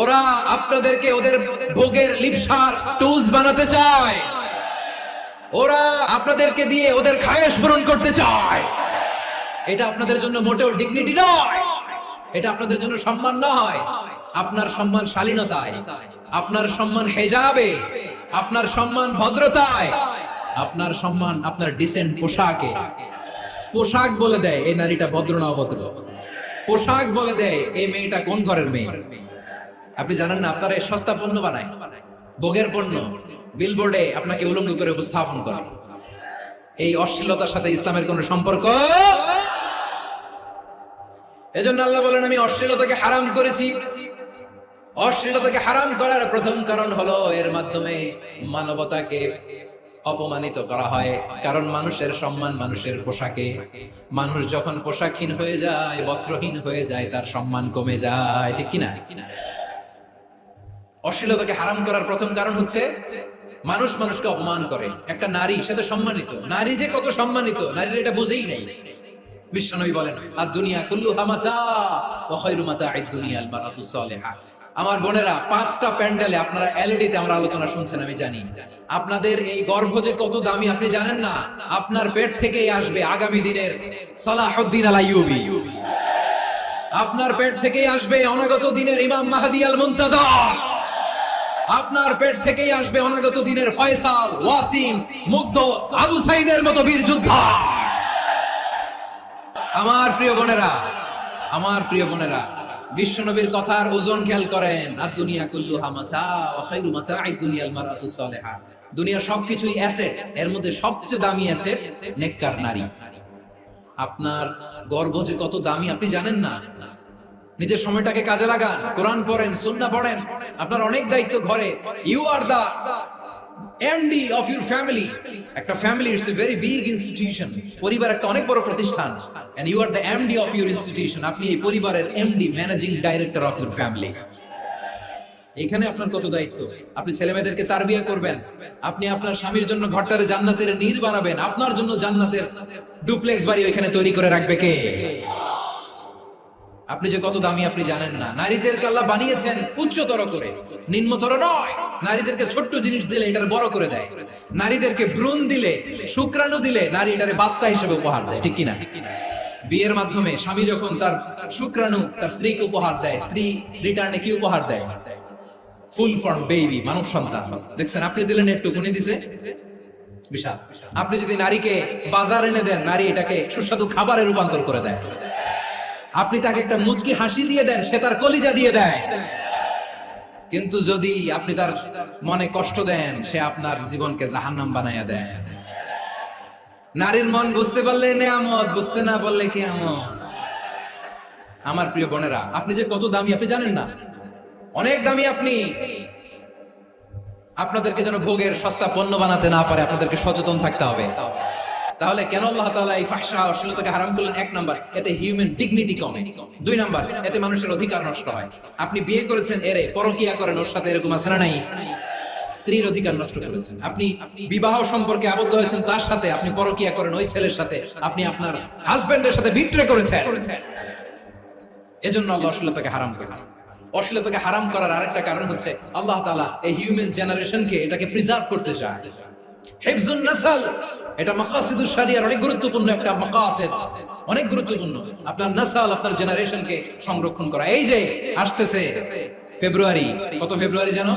S1: ওরা আপনাদেরকে ওদের ভোগের লিপসার টুলস বানাতে চায়। ওরা আপনাদেরকে দিয়ে ওদের খায়েশ পূরণ করতে চায়। এটা আপনাদের জন্য মোটেও ডিগনিটি নয়, এটা আপনাদের জন্য সম্মান নয়। আপনার সম্মান শালীনতায়, আপনার সম্মান হেজাবে, আপনার সম্মান ভদ্রতায়, আপনার সম্মান আপনার ডিসেন্ট পোশাকে। পোশাক বলে দেয় এই নারীটা ভদ্র না অভদ্র। পোশাক বলে দেয় এই মেয়েটা কোন ঘরের মেয়ে। আপনি জানেন না? আপনারা এই সস্তা পণ্য বানায়, ভোগের পণ্য, বিলবোর্ডে আপনাকে উলঙ্গ করে উপস্থাপন করে। এই অশ্লীলতার সাথে ইসলামের কোন সম্পর্ক? এজন্য আল্লাহ বলেন, আমি অশ্লীলতাকে হারাম করেছি। অশ্লীলতাকে হারাম করার প্রথম কারণ হলো এর মাধ্যমে মানবতাকে অপমানিত করা হয়। কারণ মানুষের সম্মান মানুষের পোশাকে। মানুষ যখন পোশাকহীন হয়ে যায়, বস্ত্রহীন হয়ে যায়, তার সম্মান কমে যায়। ঠিক কিনা? অশ্লীলতাকে হারাম করার প্রথম কারণ হচ্ছে মানুষ মানুষকে অপমান করে। একটা নারী, সে তো সম্মানিত। নারী যে কত সম্মানিত, নারীর এটা বুঝেই নাই। বিশ্বনবী বলেন, আর দুনিয়া কুল্লুহা মাতা ওয়া খায়রু মাতা'আদ দুনিয়া আল মারাতু সালিহা। আমার বোনেরা, 5টা প্যান্ডেলে আপনারা এলইডিতে আমার আলোচনা শুনছেন, আমি জানি। আপনাদের এই গর্ভ যে কত দামি আপনি জানেন না। আপনার পেট থেকেই আসবে আগামী দিনের সালাহুদ্দিন আল আইয়ুবী। আপনার পেট থেকেই আসবে অনাগত দিনের ইমাম মাহদী আল মুনতাদর। আপনার পেট থেকেই আসবে অনাগত দিনের ফয়সাল, ওয়াসিম, মুগ্ধ, আবু সাইদের মতো বীর যোদ্ধা। আমার প্রিয় বোনেরা, আমার প্রিয় বোনেরা, বিশ্বনবীর কথার ওজন খেয়াল করেন। আর দুনিয়া কুল্লুহা মাতা ওয়া খায়রু মাতা'আদ দুনিয়া আল মারাতু সালিহা। দুনিয়া সবকিছুই অ্যাসেট, এর মধ্যে সবচেয়ে দামি অ্যাসেট নেককার নারী। আপনার গর্ভ যে কত দামি আপনি জানেন না। নিজের সময়টাকে কাজে লাগান, কোরআন পড়েন, সুন্নাহ পড়েন। আপনার অনেক দায়িত্ব ঘরে। You are the MD of your family. একটা family it's a very big institution. পরিবার একটা অনেক বড় প্রতিষ্ঠান। And you are the MD of your institution. আপনি এই পরিবারের MD, managing director of your family. এখানে আপনার কত দায়িত্ব। আপনি ছেলে মেয়েদেরকে তারবিয়া করবেন। আপনি আপনার স্বামীর জন্য ঘরটারে জান্নাতের নীর বানাবেন। আপনার জন্য জান্নাতের ডুপ্লেক্স বাড়ি ওইখানে তৈরি করে রাখবে কে? আপনি যে কত দামি আপনি জানেন না। নারীদেরকে আল্লাহ বানিয়েছেন উচ্চতর করে, নিম্নতর নয়। নারীদেরকে ছোট্ট জিনিস দিলে এটার বড় করে দেয়। নারীদেরকে ভ্রূণ দিলে, শুক্রাণু দিলে নারী এটারে বাচ্চা হিসেবে উপহার দেয়। ঠিক কিনা? বিয়ের মাধ্যমে স্বামী যখন তার শুক্রাণু তার স্ত্রীকে উপহার দেয়, স্ত্রী রিটার্নে কি উপহার দেয়? ফুল ফর্ম বেবি, মানব সন্তান। দেখছেন? আপনি দিলেন একটু, উনি দিছে বিশাল। আপনি যদি নারীকে বাজার এনে দেন, নারী এটাকে সুস্বাদু খাবারে রূপান্তর করে দেয়। আপনি তাকে একটা মুচকি হাসি দিয়ে দেন, সে তার কলিজা দিয়ে দেয়। কিন্তু যদি আপনি তার মনে কষ্ট দেন, সে আপনার জীবনকে জাহান্নাম বানাইয়া দেয়। নারীর মন বুঝতে পারলে নেয়ামত, বুঝতে না পারলে কিয়ামত। আমার প্রিয় বোনেরা, আপনি যে কত দামি আপনি জানেন না। অনেক দামি আপনি। আপনাদেরকে যেন ভোগের সস্তা পণ্য বানাতে না পারে, আপনাদেরকে সচেতন থাকতে হবে। তাহলে কেন আল্লাহ তাআলা এই ফাহশা অশ্লীলতাকে হারাম করলেন? এক নাম্বার, এতে হিউম্যান ডিগনিটি কমে। দুই নাম্বার, এতে মানুষের অধিকার নষ্ট হয়। আপনি বিয়ে করেছেন এরে, পরকিয়া করেন ওর সাথে, এরকম আছে না নাই? স্ত্রীর অধিকার নষ্ট করেছেন। আপনি বিবাহ সম্পর্কে আবদ্ধ হয়েছেন তার সাথে, আপনি পরকিয়া করেন ওই ছেলের সাথে, আপনি আপনার হাজবেন্ডের সাথে বিট্রে করেছেন। এজন্য আল্লাহ অশ্লীলতাকে হারাম করেছেন। অশ্লীলতাকে হারাম করার আরেকটা কারণ হচ্ছে আল্লাহ তাআলা এই হিউম্যান জেনারেশনকে এটাকে প্রিজার্ভ করতে চায়। হিফজুন নাসল, এটা মাকাসিদুশ শরিয়ার অনেক গুরুত্বপূর্ণ একটা মাকাসিদ, অনেক গুরুত্বপূর্ণ। আপনার নাসল, আপনার জেনারেশনকে সংরক্ষণ করা। এই যে আসতেছে ফেব্রুয়ারি, কত ফেব্রুয়ারি জানো?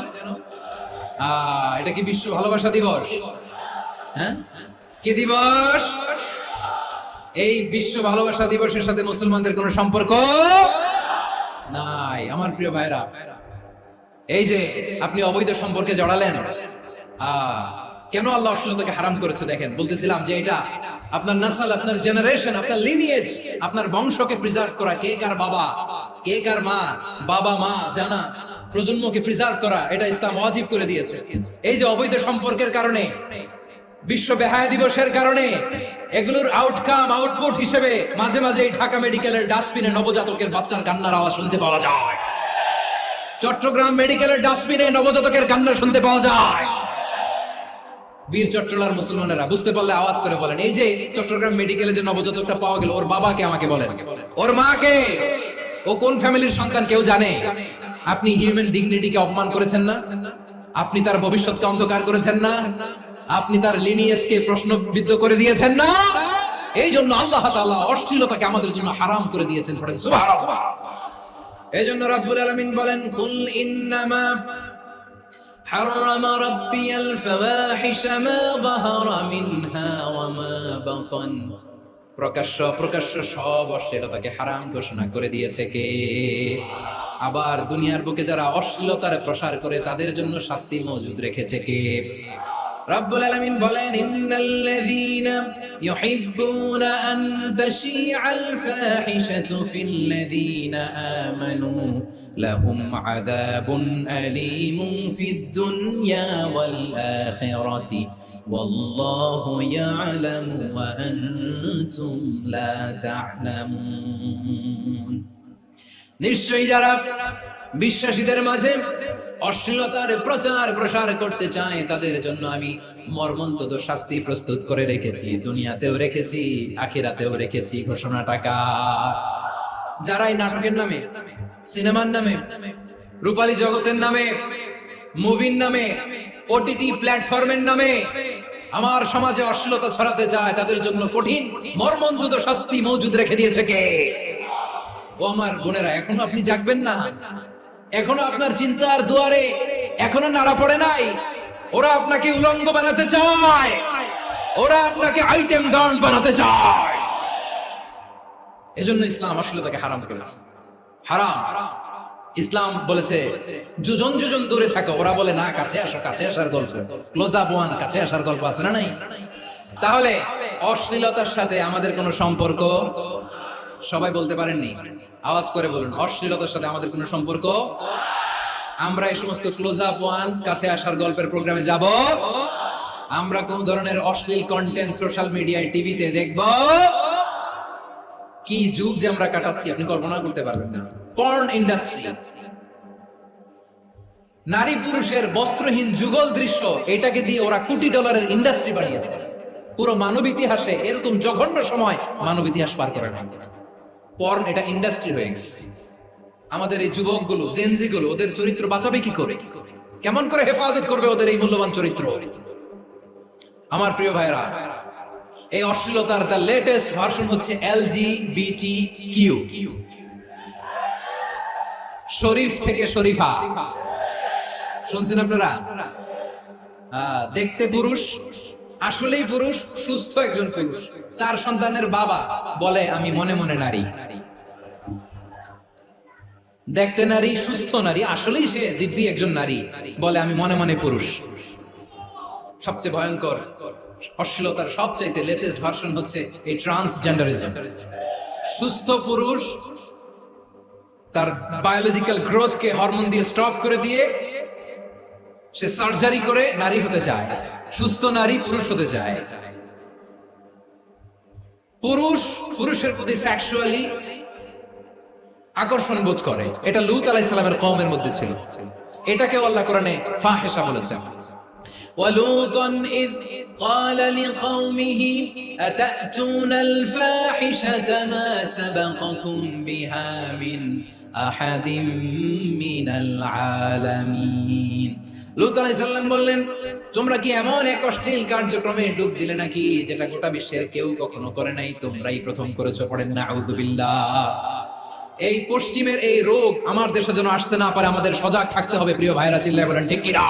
S1: এটা কি বিশ্ব ভালোবাসা দিবস? হ্যাঁ, কি দিবস? এই বিশ্ব ভালোবাসা দিবসের সাথে মুসলমানদের কোনো সম্পর্ক নাই। আমার প্রিয় ভাইরা, এই যে আপনি অবৈধ সম্পর্কে জড়ালেন, কেন আল্লাহ অশ্লীলতাকে হারাম করেছে দেখেন। বলতেছিলাম যে এটা আপনার নাসল, আপনার জেনারেশন, আপনার লিনিয়েজ, আপনার বংশকে প্রিজার্ভ করা। কে কার বাবা, কে কার মা, বাবা মা জানা, প্রজন্মকে প্রিজার্ভ করা, এটা ইসলাম ওয়াজিব করে দিয়েছে। এই যে অবৈধ সম্পর্কের কারণে, বিশ্ব বেহায়া দিবসের কারণে, এগুলোর আউটকাম, আউটপুট হিসেবে মাঝে মাঝে এই ঢাকা মেডিকেলের ডাস্টবিনে নবজাতকের বাচ্চার কান্নার আওয়াজ শুনতে পাওয়া যায়। চট্টগ্রাম মেডিকেলের ডাস্টবিনে নবজাতকের কান্না শুনতে পাওয়া যায়। বীর চট্টলার মুসলমানেরা বুঝতে পারলে আওয়াজ করে বলেন, এই যে চট্টগ্রাম মেডিকেলে যে নবজাতকটা পাওয়া গেল, ওর বাবাকে আমাকে বলেন, ওর মাকে, ও কোন ফ্যামিলির সন্তান কেউ জানে? আপনি হিউম্যান ডিগনিটিকে অপমান করেছেন না? আপনি তার ভবিষ্যৎকে অন্ধকার করেছেন না? আপনি তার লিনিয়েজকে প্রশ্নবিদ্ধ করে দিয়েছেন না? এই জন্য আল্লাহ তাআলা অশ্লীলতাকে আমাদের জন্য হারাম করে দিয়েছেন। পড়েন সুবহানাল্লাহ। এই জন্য রাব্বুল আলামিন বলেন, কুল ইন্নামা حرم ربي الفواحش ما ظهر منها وما بطن। প্রকাশ্য প্রকাশ্য সব অশ্লীলতাকে হারাম ঘোষণা করে দিয়েছে কে? আবার দুনিয়ার বুকে যারা অশ্লীলতার প্রসার করে তাদের জন্য শাস্তি মজুদ রেখেছে কে? রব্বুল আলামিন বলেন, ইন্নাল্লাযীনা ইউহিব্বুনা আন তাশিআল ফাহিশাতু ফিল্লাযীনা আমানু লাহুম আযাবুন আলীমুন ফিদ দুনিয়া ওয়াল আখিরাতি ওয়াল্লাহু ইয়ালামু ওয়া আনতুম লা তা'লামুন। নিশ্চয়ই যারা বিশ্বাসীদের মাঝে অশ্লীলতার প্রচার প্রসার করতে চায় তাদের জন্য আমি মর্মন্তুদ শাস্তি প্রস্তুত করে রেখেছি, দুনিয়াতেও রেখেছি, আখিরাতেও রেখেছি। ঘোষণাটা কার? যারা এই নাটকের নামে, সিনেমার নামে, রূপালী জগতের নামে, মুভির নামে, ওটিটি প্ল্যাটফর্মের নামে আমার সমাজে অশ্লীলতা ছড়াতে চায় তাদের জন্য কঠিন মর্মন্তুদ শাস্তি মজুদ রেখে দিয়েছে কে? ও আমার বোনেরা, এখনো আপনি জাগবেন না? এখনো আপনার চিন্তার দুয়ারে এখনো নাড়া পড়ে নাই? ওরা আপনাকে উলঙ্গ বানাতে চায়, ওরা আপনাকে আইটেম গার্ল বানাতে চায়। এজন্য ইসলাম অশ্লীলতাকে হারাম করেছে। হারাম। ইসলাম বলেছে যোজন যোজন দূরে থাকো, ওরা বলে না কাছে আসো, কাছে আসার গল্প, ক্লোজ আপ ওয়ান, কাছে আসার গল্প আছে না নাই? তাহলে অশ্লীলতার সাথে আমাদের কোনো সম্পর্ক? সবাই বলতে পারেননি, আওয়াজ করে বলুন, অশ্লীলতার সাথে আমাদের কোনো সম্পর্ক? আমরা এই সমস্ত ক্লোজ আপ ওয়ান, কাছে আসার গল্পের প্রোগ্রামে যাব? আমরা কোন ধরনের অশ্লীল কন্টেন্ট সোশ্যাল মিডিয়ায়, টিভিতে দেখব? কি যুগ যে আমরা কাটাচ্ছি আপনি কল্পনা করতে পারবেন না। পর্ন ইন্ডাস্ট্রি, নারী পুরুষের বস্ত্রহীন যুগল দৃশ্য, এটাকে দিয়ে ওরা কোটি ডলারের ইন্ডাস্ট্রি বানিয়েছে। পুরো মানব ইতিহাসে এরকম জঘন্য সময় মানব ইতিহাস পার করে না। পর্ন এটা ইন্ডাস্ট্রি হয়ে গেছে। আমাদের এই যুবকগুলো, জেনজি গুলো, ওদের চরিত্র বাঁচাবে কি করে? কেমন করে হেফাজত করবে ওদের এই মূল্যবান চরিত্র? আমার প্রিয় ভাইরা, এই অশ্লীলতার দ্য লেটেস্ট ভার্সন হচ্ছে LGBTQ, শরীফ থেকে শরীফা। শুনছেন আপনারা? দেখতে পুরুষ, আসলেই পুরুষ, সুস্থ একজন পুরুষ, 4 সন্তানের বাবা, বলে আমি মনে মনে নারী। দেখতে নারী, সুস্থ নারী, আসলেই সে দিব্যি একজন নারী, বলে আমি মনে মনে পুরুষ। সবচেয়ে ভয়ঙ্কর অশ্লীলতার সবচাইতে লেটেস্ট ভার্সন হচ্ছে এই ট্রান্সজেন্ডারিজম। সুস্থ পুরুষ তার বায়োলজিক্যাল গ্রোথকে হরমোন দিয়ে স্টপ করে দিয়ে সে সার্জারি করে নারী হতে চায়, সুস্থ নারী পুরুষ হতে চায়। পুরুষের প্রতি সেক্সুয়ালি আকর্ষণ বোধ করে, এটা লূত আলাইহিস সালামের কওমের মধ্যে ছিল। এটাকে আল্লাহ কোরআনে ফাহিশা বলেছেন। ওয়ালুতান ইয قال لقومه أتأتون الفاحشة ما سبقكم بها من أحد من العالمين। লূত আলাইহিস সালাম বললেন, তোমরা কি এমন এক অশ্লীল কার্যক্রমে ডুব দিলে নাকি যেটা গোটা বিশ্বের কেউ কখনো করে নাই, তোমরাই প্রথম করেছো। পড়েন নাউযুবিল্লাহ। এই পশ্চিমের এই রোগ আমার দেশে যেন আসতে না পারে, আমাদের সজাগ থাকতে হবে। প্রিয় ভাইরা, চিল্লায় বলেন ঠিক কিনা?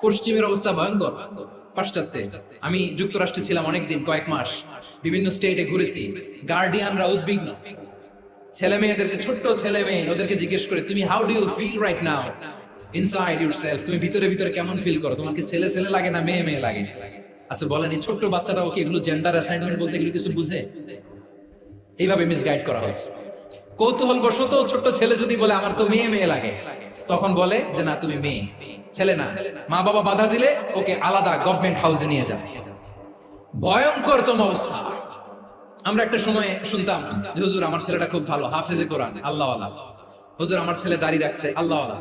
S1: পশ্চিমের অবস্থা ভয়ঙ্কর। পাশ্চাত্যে আমি যুক্তরাষ্ট্রে ছিলাম অনেকদিন, কয়েক মাস, বিভিন্ন স্টেটে ঘুরেছি। গার্ডিয়ানরা উদ্বিগ্ন, ছেলে মেয়েদেরকে, ছোট্ট ছেলে মেয়ে, ওদেরকে জিজ্ঞেস করে, তুমি how do you feel right now inside yourself? তুমি ভিতরে ভিতরে কেমন ফিল করো? তোমাকে ছেলে ছেলে লাগে না মেয়ে মেয়ে লাগে? আচ্ছা বলেন, এই ছোট্ট বাচ্চাটাও কি এগুলো জেন্ডার অ্যাসাইনমেন্ট বলতে এগুলো কিছু বুঝে? এইভাবে মিসগাইড করা হয়েছে। কৌতূহল বশত ছোট্ট ছেলে যদি বলে আমার তো মেয়ে মেয়ে লাগে, তখন বলে যে না তুমি মেয়ে, ছেলে না। মা বাবা বাধা দিলে ওকে আলাদা গভর্নমেন্ট হাউসে নিয়ে যান। ভয়ঙ্করতম অবস্থা। আমরা একটা সময় শুনতাম যে হুজুর আমার ছেলেটা খুব ভালো, হাফেজে কোরআন, আল্লাহওয়ালা। হুজুর আমার ছেলে দাড়ি রাখছে, আল্লাহওয়ালা।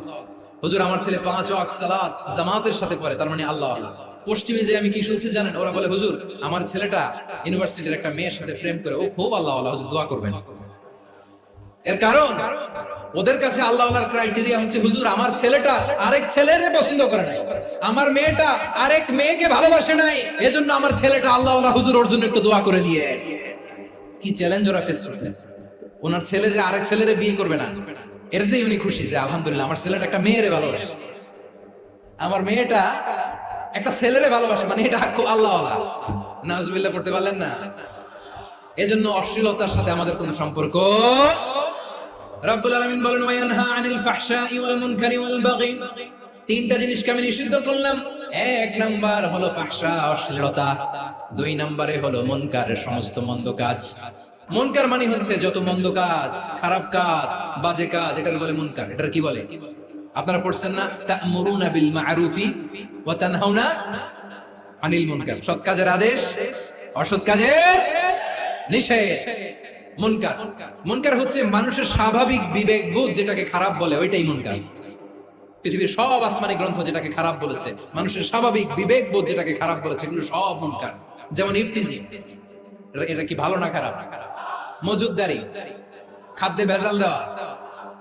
S1: হুজুর আমার ছেলে 5 ওয়াক্ত সালাত জামাতের সাথে পড়ে, তার মানে আল্লাহওয়ালা। পশ্চিমে যে আমি কি শুনছি জানেন? ওরা বলে হুজুর আমার ছেলেটা ইউনিভার্সিটির একটা মেয়ের সাথে প্রেম করে, ও খুব আল্লাহওয়ালা, হুজুর দোয়া করবেন। এর কারণ ওদের কাছে আল্লাহওয়ালার ক্রাইটেরিয়া হচ্ছে হুজুর আমার ছেলেটা আরেক ছেলেরে পছন্দ করে নাই, আমার মেয়েটা আরেক মেয়েকে ভালোবাসে নাই, এজন্য আমার ছেলেটা আল্লাহওয়ালা, হুজুর ওর জন্য একটু দোয়া করে দিয়ে। কি চ্যালেঞ্জ ওরা ফেস করতেছে। ওনার ছেলে যে আরেক ছেলেরে বিয়ে করবে না, এটাতেই উনি খুশি যে আলহামদুলিল্লাহ আমার ছেলেটা একটা মেয়েরে ভালোবাসে, আমার মেয়েটা একটা ছেলেরে ভালোবাসে, মানে এটা খুব আল্লাহওয়ালা। নাউজুবিল্লাহ পড়তে পারলেন না? এজন্য অশ্লীলতার সাথে আমাদের কোনো সম্পর্ক। রব্বুল আলামিন বলেন ওয়ায়ানহা আনিল ফাহশাই ওয়াল মুনকারি ওয়াল বাগি। তিনটা জিনিসকে আমি নিষিদ্ধ করলাম। এক নাম্বার হলো ফাহশা, অশ্লীলতা। 2 নম্বরে হলো মুনকার, সমস্ত মন্দ কাজ। মুনকার মানে হচ্ছে যত মন্দ কাজ, খারাপ কাজ, বাজে কাজ, এটার বলে মুনকার। এটার কি বলে? আপনারা পড়ছেন না তা'মুরুনা বিল মা'রুফি ওয়া তানহাউনা আনিল মুনকার। সৎ কাজের আদেশ, অসৎ কাজের নিষেধ। মুনকার, মুনকার হচ্ছে মানুষের স্বাভাবিক বিবেক বোধ যেটাকে খারাপ বলে, ওইটাই মুনকার। পৃথিবীর সব আসমানি গ্রন্থ যেটাকে খারাপ বলেছে, মানুষের স্বাভাবিক বিবেক বোধ যেটাকে খারাপ বলেছে, এগুলো সব মুনকার। যেমন ইফতিজিং, এটা কি ভালো না খারাপ? মজুদদারি, খাদ্যে ভেজাল দেওয়া,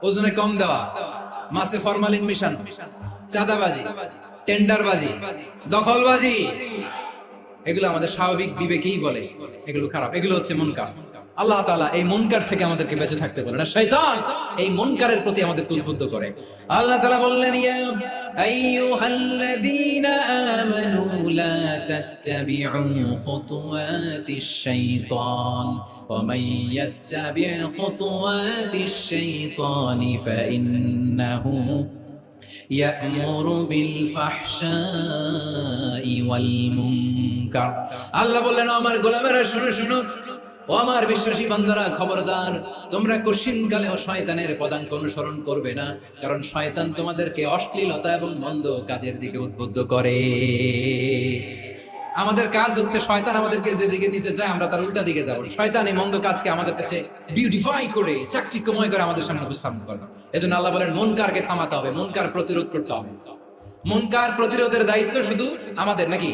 S1: ওজনে কম দেওয়া, মাছে ফরমালিন মিশানো, চাঁদাবাজি, টেন্ডারবাজি, দখলবাজি, এগুলো আমাদের স্বাভাবিক বিবেকেই বলে এগুলো খারাপ, এগুলো হচ্ছে মুনকার। আল্লাহ তাআলা এই মুনকার থেকে আমাদেরকে বেঁচে থাকতে বলেন, আর শয়তান এই মুনকারের প্রতি আমাদেরকে উদ্বুদ্ধ করে। আল্লাহ তাআলা বললেন ইয়া আইয়ুহাল্লাযীনা আমানু লা তাত্তাবি'উ খুতুওয়াতিশ শাইতান ওয়া মান ইয়াত্তাবি' খুতুওয়াতিশ শাইতানি ফাইন্নাহু ইয়া'মুরু বিল ফাহশাই ওয়াল মুনকার। আল্লাহ বললেন আমার গোলামেরা শুনো শুনো, ও আমার বিশ্বাসী বান্দারা খবরদার, তোমরা কশিনকালেও শয়তানের পদাঙ্ক অনুসরণ করবে না, কারণ শয়তান তোমাদেরকে অশ্লীলতা এবং মন্দ কাজের দিকে উদ্বুদ্ধ করে। আমাদের কাজ হচ্ছে শয়তান আমাদেরকে যেদিকে নিতে চায় আমরা তার উল্টা দিকে যাব। শয়তান এই মন্দ কাজকে আমাদের কাছে বিউটিফাই করে, চাকচিক্যময় করে আমাদের সামনে উপস্থাপন করে। এজন্য আল্লাহ বলেন মুনকারকে থামাতে হবে, মুনকার প্রতিরোধ করতে হবে। মুনকার প্রতিরোধের দায়িত্ব শুধু আমাদের নাকি?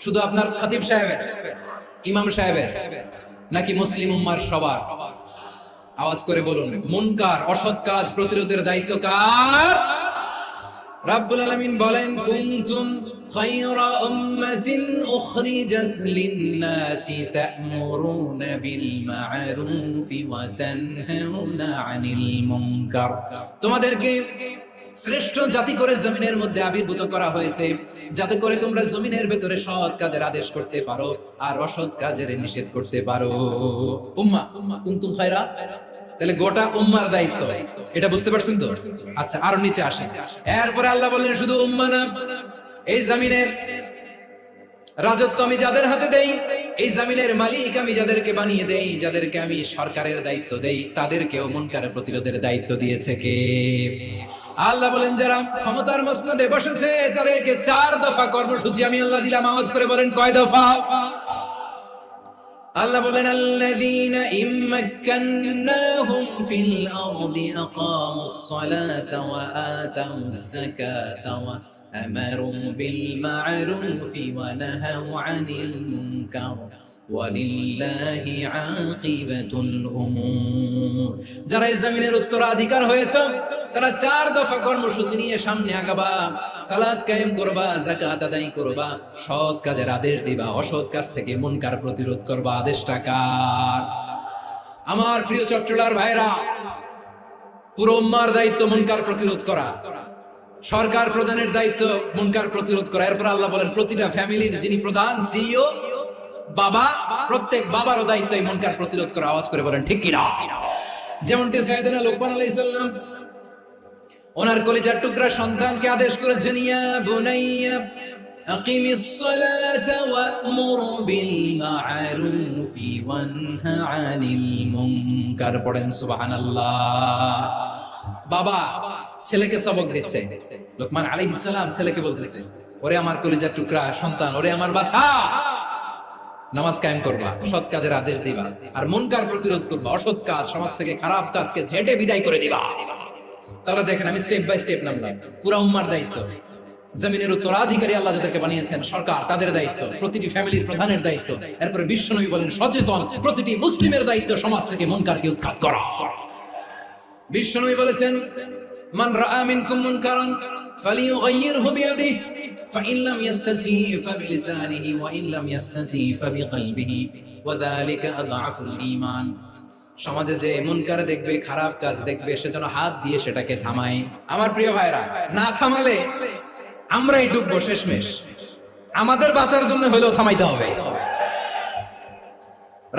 S1: শুধু আপনার খতিব সাহেবের, ইমাম সাহেবের, নাকি মুসলিম উম্মার সবার? আওয়াজ করে বলুন, মুনকার অসৎ কাজ প্রতিরোধের দায়িত্ব কার? রাব্বুল আলামিন বলেন কুনতুম খায়রা উম্মাতিন উখরিজাত লিন-নাসি তা'মুরুনা বিল মা'রুফি ওয়া তানহাউনা আনিল মুনকার। তোমাদেরকে শ্রেষ্ঠ জাতি করে জমিনের মধ্যে আবির্ভূত করা হয়েছে, যাতে করে তোমরা জমিনের ভেতরে সৎ কাজের আদেশ করতে পারো আর অসৎ কাজের নিষেধ করতে পারো। উম্মাহ, কুনতুম খায়রা, তাহলে গোটা উম্মার দায়িত্ব, এটা বুঝতে পারছেন তো? আচ্ছা, আরো নিচে আসেন। এরপরে আল্লাহ বললেন শুধু উম্মাহ না, এই জমিনের রাজত্ব আমি যাদের হাতে দেই, এই জমিনের মালিক আমি যাদেরকে বানিয়ে দেই, যাদেরকে আমি সরকারের দায়িত্ব দেই, তাদেরকেও মুনকার প্রতিরোধের দায়িত্ব দিয়েছে কে? আল্লাহ বলেন যারা ক্ষমতার মসনদে বসেছে, যাদেরকে 4 দফা কর্মসূচি আমি আল্লাহ দিলাম। আওয়াজ করে বলেন কয় দফা? আল্লাহ বলেন আল্লাযীনা ইম্মাক্কান্নাহুম ফিল আরদি আকামুস সালাতা ওয়া আতাউজ যাকাতা ওয়া আমারু বিল মা'রুফি ওয়া নাহাউ আনিল মুনকার ওয়ালিল্লাহি আকিবাতুল উমুর। যারা এই জমিনের উত্তরাধিকার হয়েছে তারা 4 দফা কর্মসূচি নিয়ে সামনে আগাবা। সালাত কায়েম করবা, যাকাত আদায় করবা, সৎ কাজের আদেশ দিবা, অসৎ কাজ থেকে মুনকার প্রতিরোধ করবা। আদেশটা কার? আমার প্রিয় চট্টলার ভাইরা, পুরো উম্মার দায়িত্ব মুনকার প্রতিরোধ করা। সরকার প্রধানের দায়িত্ব মুনকার প্রতিরোধ করা। এরপর আল্লাহ বলেন প্রতিটা ফ্যামিলির যিনি প্রধান সিইও বাবা, প্রত্যেক বাবারও দায়িত্ব এই মুনকার প্রতিরোধ করা। আওয়াজ করে বলেন ঠিক কিনা? যেমনটি সাইয়েদনা লোকমান আলাইহিস সালাম ওনার কলিজার টুকরা সন্তানকে আদেশ করেছেন, ইয়া বুনাইয়া আকিমিস সালাতা ওয়া'মুর বিল মা'রুফি ওয়ানহা আনিল মুনকার। পড়েন সুবহানাল্লাহ। বাবা ছেলেকে সবক দিচ্ছে। লোকমান আলাইহিস সালাম ছেলেকে বলতেছে, ওরে আমার কলিজার টুকরা সন্তান, ওরে আমার বাছা, নামাজ কায়েম করবা, সৎ কাজের আদেশ দিবা, আর মুনকার প্রতিরোধ করবা। অসৎ কাজ, সমাজ থেকে খারাপ কাজকে ঝেঁটে বিদায় করে দিবা। তাহলে দেখেন আমি স্টেপ বাই স্টেপ নামলাম। পুরা উম্মার দায়িত্ব, জমিনের উত্তরাধিকারী আল্লাহ যাদেরকে বানিয়েছেন সরকার, তাদের দায়িত্ব, প্রতিটি ফ্যামিলির প্রধানের দায়িত্ব। এরপরে বিশ্বনবী বলেন সচেতন প্রতিটি মুসলিমের দায়িত্ব সমাজ থেকে মুনকারকে উৎখাত করা। বিশ্বনবী বলেছেন, মান রাআ মিনকুম মুনকারান ফালিয়ুগাইয়িরহু বিয়াদিহি ফাইন লাম ইয়াস্তাতি ফাবিলিসানিহি ওয়া ইন লাম ইয়াস্তাতি ফাবিকলবিহি ওয়া যালিকা আযআফুল ঈমান। সমাজে যে মুনকার দেখবে, খারাপ কাজ দেখবে, সেজন্য হাত দিয়ে সেটাকে থামায়। আমার প্রিয় ভাইরা, না থামালে আমরাই ডুববো শেষমেশ। আমাদের বাঁচার জন্য হলেও থামাইতে হবে।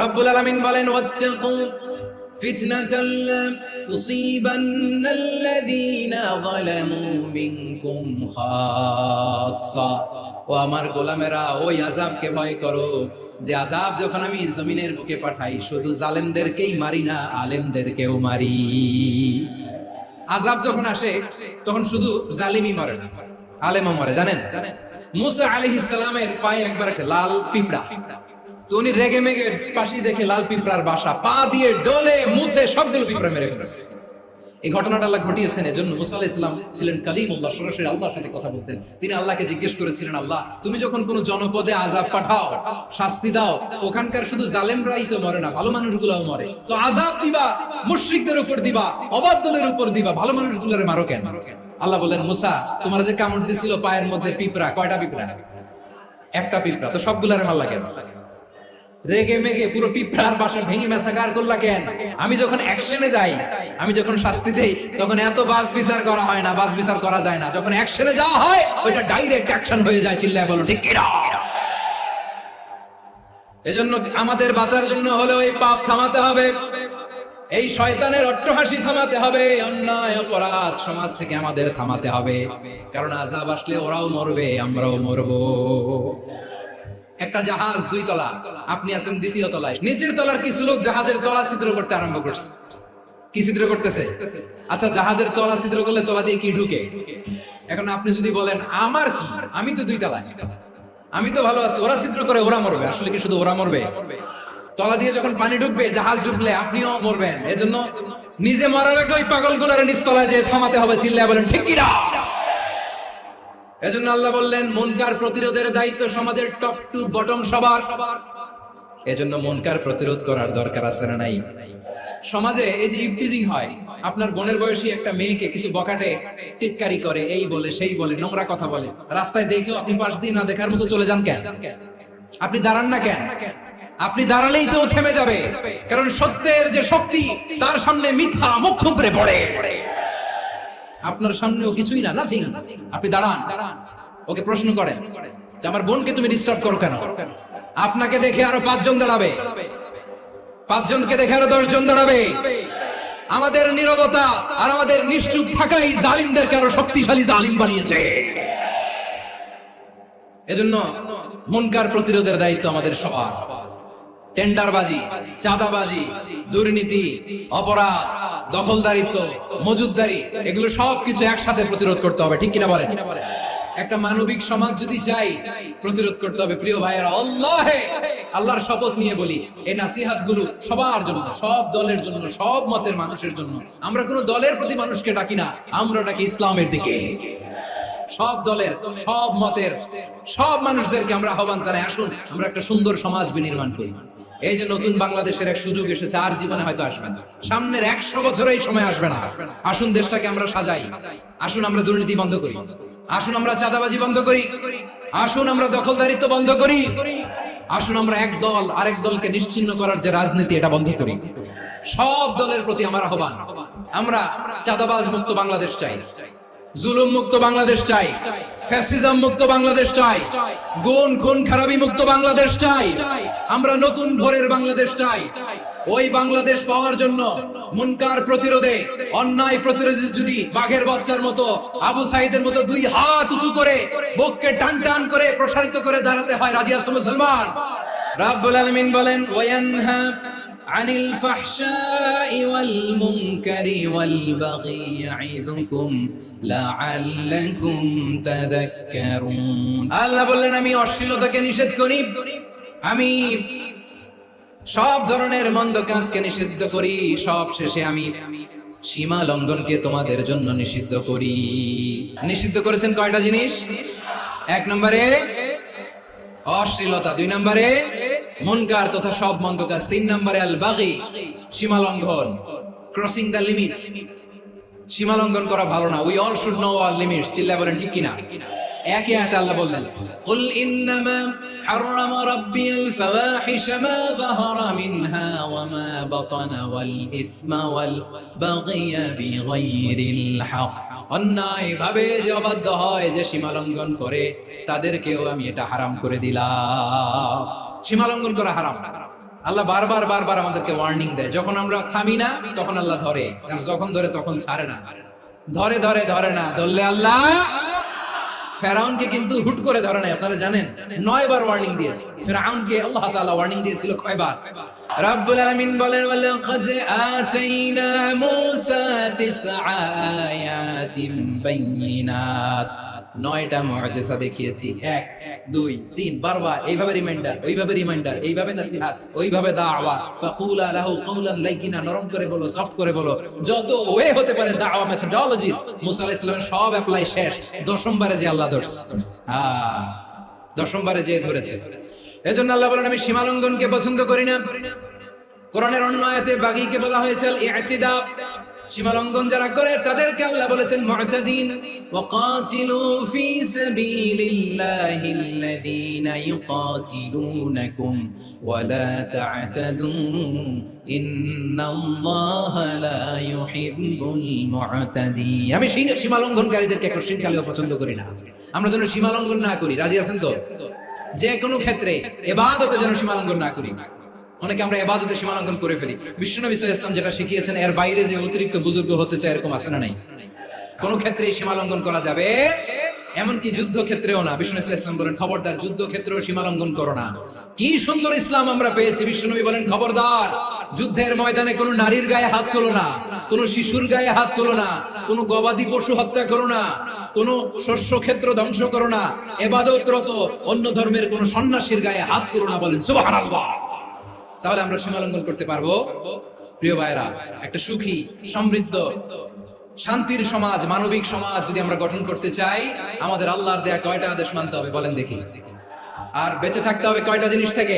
S1: রব্বুল আলামিন বলেন, ওয়াত্তাকু ফিতনাতাল লা তুসিবান্নাল্লাযীনা যালামু মিনকুম খাসসা। ও আমার গোলামেরা, ওই আযাবকে ভয় করো যে আযাব যখন আমি জমিনের বুকে পাঠাই শুধু জালেমদেরকেই মারি না, আলেমদেরকেও মারি। আযাব যখন আসে তখন শুধু জালিমই মরে না, আলেমও মরে। জানেন মুসা আলাইহিস সালামের পায়ে একবার একটা লাল পিঁপড়া, তো উনি রেগে মেগে পাশি দেখে লাল পিঁপড়ার বাসা, পা দিয়ে ডলে মুছে সবগুলো পিঁপড়া মেরে ফেলছে। এই ঘটনাটা আল্লাহ ঘটিয়েছেন এজন্য মুসা আলাইহিস সালাম ছিলেন কালিমুল্লাহ, সরাসরি আল্লাহর সাথে কথা বলতেন। তিনি আল্লাহকে জিজ্ঞেস করেছিলেন, আল্লাহ তুমি যখন কোন জনপদে আযাব পাঠাও, শাস্তি দাও, ওখানকার শুধু জালেমরাই তো মরে না, ভালো মানুষগুলোও মরে, তো আযাব দিবা মুশরিকদের উপর দিবা, অবাধ্যদের উপর দিবা, ভালো মানুষগুলোরে মারো কেন? আল্লাহ বলেন, মুসা তোমার যে কামড় দিছিল পায়ের মধ্যে পিঁপড়া, কয়টা পিঁপড়া? একটা পিঁপড়া, তো সবগুলারে মারলা কেন? রেগে মেগে পুরো পিঁপড়ার বাসা ভেঙে মেসাকার করলা কেন? আমি যখন অ্যাকশনে যাই, আমি যখন শাস্তি দেই, তখন এত বাস বিচার করা হয় না, বাস বিচার করা যায় না। যখন অ্যাকশনে যাওয়া হয় ওইটা ডাইরেক্ট অ্যাকশন হয়ে যায়। চিল্লায় বলো ঠিক কিনা? এজন্য আমাদের বাঁচার জন্য হলেও এই পাপ থামাতে হবে, এই শয়তানের অট্টহাসি থামাতে হবে, অন্যায় অপরাধ সমাজ থেকে আমাদের থামাতে হবে। কারণ আযাব আসলে ওরাও মরবে, আমরাও মরবো। একটা জাহাজ 2 তলা, আপনি আছেন 2য় তলায়। নিচের তলার কিছু লোক জাহাজের তলা ছিদ্র করতে আরম্ভ করছে। কি ছিদ্র করতেছে? আচ্ছা, জাহাজের তলা ছিদ্র করলে তলা দিয়ে কি ঢুকে? এখন আপনি যদি বলেন আমার কি, আমি তো 2 তলায়, আমি তো ভালো আছি, ওরা ছিদ্র করে ওরা মরবে। আসলে কি শুধু ওরা মরবে? তলা দিয়ে যখন পানি ঢুকবে, জাহাজ ডুবলে আপনিও মরবেন। এজন্য নিজে মরার আগে ওই পাগলগুলোর নিচতলায় যে থামাতে হবে। চিল্লায় বলেন ঠিক কিনা? এজন্য আল্লাহ বললেন মুনকার প্রতিরোধের দায়িত্ব সমাজের টপ টু বটম সবার। এজন্য মুনকার প্রতিরোধ করার দরকার আছে না নাই? সমাজে এই যে ইফটিজিং হয়, আপনার বোনের বয়সী একটা মেয়েকে কিছু বকাটে টিটকারি করে, এই বলে সেই বলে, নোংরা কথা বলে, রাস্তায় দেখেও আপনি পাশ দিয়ে না দেখার মতো চলে যান কেন? আপনি দাঁড়ান না কেন? আপনি দাঁড়ালেই তো থেমে যাবে, কারণ সত্যের যে শক্তি তার সামনে মিথ্যা মুখ থুবড়ে পড়ে। আপনার সামনেও কিছুই না, নাথিং। আপনি দাঁড়ান, ওকে প্রশ্ন করেন যে আমার বোনকে তুমি ডিস্টার্ব করো কেন? আপনাকে দেখে আরো 5 জন দাঁড়াবে, 5 জনকে দেখে আরো 10 জন দাঁড়াবে। আমাদের নীরবতা আর আমাদের নিশ্চুপ থাকাই জালিমদেরকে আরো শক্তিশালী জালিম বানিয়েছে। এজন্য মুনকার প্রতিরোধের দায়িত্ব আমাদের সবার। টেন্ডারবাজি, চাঁদাবাজি, দুর্নীতি, অপরাধ, দখলদারিত্ব, মজুদদারি, এগুলো সবকিছু একসাথে প্রতিরোধ করতে হবে। ঠিক কিনা বলেন? একটা মানবিক সমাজ যদি চাই, প্রতিরোধ করতে হবে। প্রিয় ভাইয়েরা, আল্লাহর শপথ নিয়ে বলি, এই নাসিহাত গুলো সবার জন্য, সব দলের জন্য, সব মতের মানুষের জন্য। আমরা কোন দলের প্রতি মানুষকে ডাকি না, আমরা ডাকি ইসলামের দিকে। সব দলের, সব মতের, সব মানুষদেরকে আমরা আহ্বান জানাই, আসুন আমরা একটা সুন্দর সমাজ বিনির্মাণ করি। এই যে নতুন বাংলাদেশের এক সুযোগ এসেছে, আর জীবনে হয়তো আসবে না, সামনের 100 বছর এই সময় আসবে না। আসুন দেশটাকে আমরা সাজাই, আসুন আমরা দুর্নীতি বন্ধ করি, আসুন আমরা চাঁদাবাজি বন্ধ করি, আসুন আমরা দখলদারিত্ব বন্ধ করি, আসুন আমরা এক দল আরেক দলকে নিশ্চিহ্ন করার যে রাজনীতি, এটা বন্ধ করি। সব দলের প্রতি আমার আহ্বান, আমরা চাঁদাবাজ মুক্ত বাংলাদেশ চাই, জুলুম মুক্ত বাংলাদেশ চাই, ফ্যাসিজম মুক্ত বাংলাদেশ চাই, গুণ খুন খারাপি মুক্ত বাংলাদেশ চাই, আমরা নতুন ভোরের বাংলাদেশ চাই। ওই বাংলাদেশ পাওয়ার জন্য মুনকার প্রতিরোধে, অন্যায় প্রতিরোধে যদি বাঘের বাচ্চার মতো, আবু সাইদের মতো 2 হাত উঁচু করে, বুককে টান টান করে প্রসারিত করে দাঁড়াতে হয়, রাজি আছো মুসলমান? রাব্বুল আলামিন বলেন, ওয়ায়ানহা আনিল ফাহশাই ওয়াল মুনকারি ওয়াল বাগি ইয়াইযুকুম লাআল্লাকুম তাযাক্কারুন। আল্লাহ বললেন, আমি অশ্লীলতাকে নিষেধ করি, আমি সব ধরনের মন্দ কাজকে নিষিদ্ধ করি, সব শেষে আমি সীমা লঙ্ঘনকে তোমাদের জন্য নিষিদ্ধ করি। নিষিদ্ধ করেছেন কয়টা জিনিস? 1 নম্বরে অশ্লীলতা, 2 নম্বরে মুনকার তথা সব মন্দ কাজ, 3 নম্বরে আল বাগি, সীমা লঙ্ঘন, ক্রসিং দ্য লিমিট। সীমা লঙ্ঘন করা ভালো না। We all should know our limits. চিল্লায় বলেন ঠিক কিনা? একই আয়াতে আল্লাহ বললেন, কুল ইন্নামা হাররামা রাব্বিয়াল ফাওয়াহিশা মা যাহারা মিনহা ওয়া মা বাতানা ওয়াল ইসমা ওয়াল বাগিয়া বিগাইরিল হক। অন্যায় ভাবে যে অবাধ্য হয়, যে সীমা লঙ্ঘন করে, তাদেরকেও আমি এটা হারাম করে দিলাম। সীমা লঙ্ঘন করা হারাম। আল্লাহ বারবার বারবার আমাদেরকে ওয়ার্নিং দেয়। যখন আমরা থামি না, তখন আল্লাহ ধরে, আর যখন ধরে তখন ছাড়ে না। ধরে ধরে ধরে না, ধরলে আল্লাহ। ফেরাউনকে কিন্তু হুট করে ধরে নাই, আপনারা জানেন, 9 বার ওয়ার্নিং দিয়েছে ফেরাউনকে। আল্লাহ তাআলা ওয়ার্নিং দিয়েছিল কয়বার? রাব্বুল আলামিন বলেন, ওয়ালাকাদ আতাইনা মূসা 9 আয়াতিন বাইয়িনাত। 9টা মুআজিজা দেখিয়েছি, 1 2 3 বারবার এইভাবে রিমাইন্ডার, ওইভাবে রিমাইন্ডার, এইভাবে নসিহত, ওইভাবে দাওয়া। ফাকুলা লাহু কাওলান লাইকিনা, নরম করে বলো, সফট করে বলো, যত ওয়ে হতে পারে দাওয়া মেথডোলজি। মুসা আলাইহিস সালামের সব অ্যাপ্লাই শেষ, 10ম বারে যে আল্লাহ ধরছে। 10ম বারে যে ধরেছে। এজন্য আল্লাহ বলেন, আমি সীমা লঙ্ঘনকে পছন্দ করি না। কোরআনের অন্য আয়াতে বাগীকে বলা হয়েছে আল ইতিদা, সীমা লঙ্ঘন যারা করে তাদেরকে আল্লাহ বলেছেন মুতাদিন। ওয়াকাতিলু ফি সাবিলিল্লাহিল্লাযীনা ইউকাতিলুনাকুম ওয়া লা তা'তাদু ইন্নাল্লাহা লা ইউহিব্বুল মুতাদিন। আমি সীমা লঙ্ঘনকারীদেরকে কোশ্চিনকালেও পছন্দ করি না। আমরা যেন সীমা লঙ্ঘন না করি, রাজি আছেন তো? যে কোনো ক্ষেত্রে ইবাদতে যেন সীমা লঙ্ঘন না করি। অনেকে আমরা ইবাদতে সীমা লঙ্ঘন করে ফেলি। বিশ্বনবী সাল্লাল্লাহু আলাইহি ওয়াসাল্লাম যেটা শিখিয়েছেন, এর বাইরে যে অতিরিক্ত বুজুর্গ হতে চায়, এরকম আছে না নাই? কোন ক্ষেত্রে সীমা লঙ্ঘন করা যাবে, এমনকি যুদ্ধ ক্ষেত্রেও না। বিশ্বনবী সাল্লাল্লাহু আলাইহি ওয়াসাল্লাম বলেন, খবরদার যুদ্ধ ক্ষেত্রেও সীমা লঙ্ঘন করো না। কি সুন্দর ইসলাম আমরা পেয়েছি। বিশ্বনবী বলেন, খবরদার যুদ্ধের ময়দানে কোনো নারীর গায়ে হাত তোলো না, কোনো শিশুর গায়ে হাত তোলো না, কোনো গবাদি পশু হত্যা করো না, কোনো শস্য ক্ষেত্র ধ্বংস করো না, ইবাদতরত অন্য ধর্মের কোনো সন্ন্যাসীর গায়ে হাত তোলো না। বলেন সুবহানাল্লাহ। তাহলে আমরা সীমা লঙ্ঘন করতে পারবো। প্রিয় ভাইরা, একটা সুখী, সমৃদ্ধ, শান্তির সমাজ, মানবিক সমাজ যদি আমরা গঠন করতে চাই, আমাদের আল্লাহর দেয়া কয়টা আদেশ মানতে হবে বলেন দেখি? আর বেঁচে থাকতে হবে কয়টা জিনিস থেকে?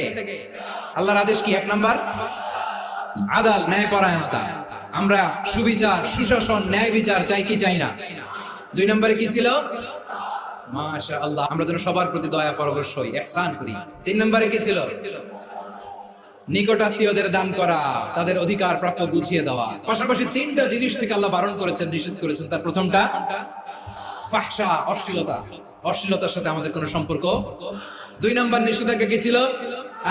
S1: আল্লাহর আদেশ কি? 1 নাম্বার আদাল, ন্যায়পরায়ণতা। আমরা সুবিচার, সুশাসন, ন্যায় বিচার চাই কি চাই না? 2 নম্বরে কি ছিল? মাশাআল্লাহ, আমরা যেন সবার প্রতি দয়া পরবশ হই, ইহসান করি। 3 নম্বরে কি ছিল? নিকটাত্মীয়দের দান করা, তাদের অধিকার প্রাপ্য গুছিয়ে দেওয়া। পাশাপাশি 3টা জিনিস থেকে আল্লাহ বারণ করেছেন, নিষেধ করেছেন। তার প্রথমটা ফাহশা, অশ্লীলতা। অশ্লীলতার সাথে আমাদের কোনো সম্পর্ক। 2 নম্বর নিষেধাজ্ঞা কি ছিল?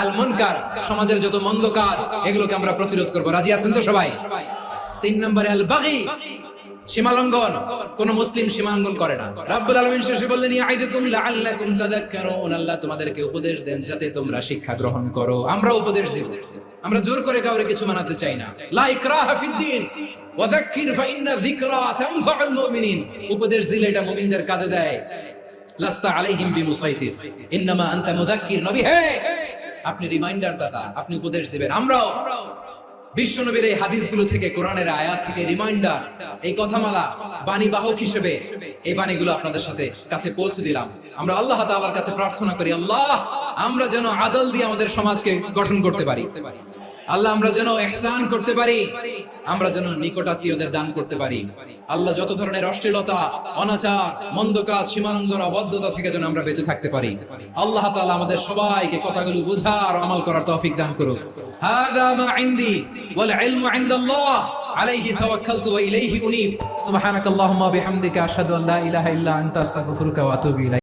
S1: আল মুনকার, সমাজের যত মন্দ কাজ, এগুলোকে আমরা প্রতিরোধ করব। রাজি আছেন তো সবাই? 3 নম্বরে আল বাগী, সীমালঙ্ঘন। কোন মুসলিম সীমালঙ্ঘন করে না। রাব্বুল আলামিন শেষে বললেন, ইয়াইদুকুম লাআল্লাকুম তাযাক্কারুন। আল্লাহ তোমাদেরকে উপদেশ দেন যাতে তোমরা শিক্ষা গ্রহণ করো। আমরা উপদেশ দেব, আমরা জোর করে কাউরে কিছু মানাতে চাই না। লা ইকরাহা ফিদ্দীন ওয়া যাক্কির ফা ইন্না যিকরা তানফাউল মুমিনিন। উপদেশ দিলে এটা মুমিনদের কাজে দেয়। লাস্তা আলাইহিম বিমুসাইতির ইন্নামা আনতা মুযাক্কির। নবী হে, আপনি রিমাইন্ডার দাতা, আপনি উপদেশ দিবেন। আমরাও বিশ্বনবীর এই হাদিসগুলো থেকে, কোরআনের আয়াত থেকে রিমাইন্ডার, এই কথামালা বাণী বাহক হিসেবে এই বাণীগুলো আপনাদের সাথে কাছে পৌঁছে দিলাম। আমরা আল্লাহ তাআলার কাছে প্রার্থনা করি, আল্লাহ আমরা যেন আদল দিয়ে আমাদের সমাজকে গঠন করতে পারি। আল্লাহ আমরা যেন ইহসান করতে পারি, আমরা যেন নিকটাত্মীয়দের দান করতে পারি। আল্লাহ যত ধরনের অশ্লীলতা, অনাচার, মন্দ কাজ, সীমালঙ্ঘন, অবদ্ধতা থেকে যেন আমরা বেঁচে থাকতে পারি। আল্লাহ তাআলা আমাদের সবাইকে কথাগুলো বোঝার ও আমল করার তৌফিক দান করুক। হাযা মা ইনদি ওয়াল ইলমু ইনদাল্লাহ আলাইহি তাওয়াক্কালতু ওয়া ইলাইহি উনীব। সুবহানাকাল্লাহুম্মা বিহামদিকা আশহাদু আল্লা ইলাহা ইল্লা আনতা আস্তাগফিরুকা ওয়া আতুবু ইলাইক।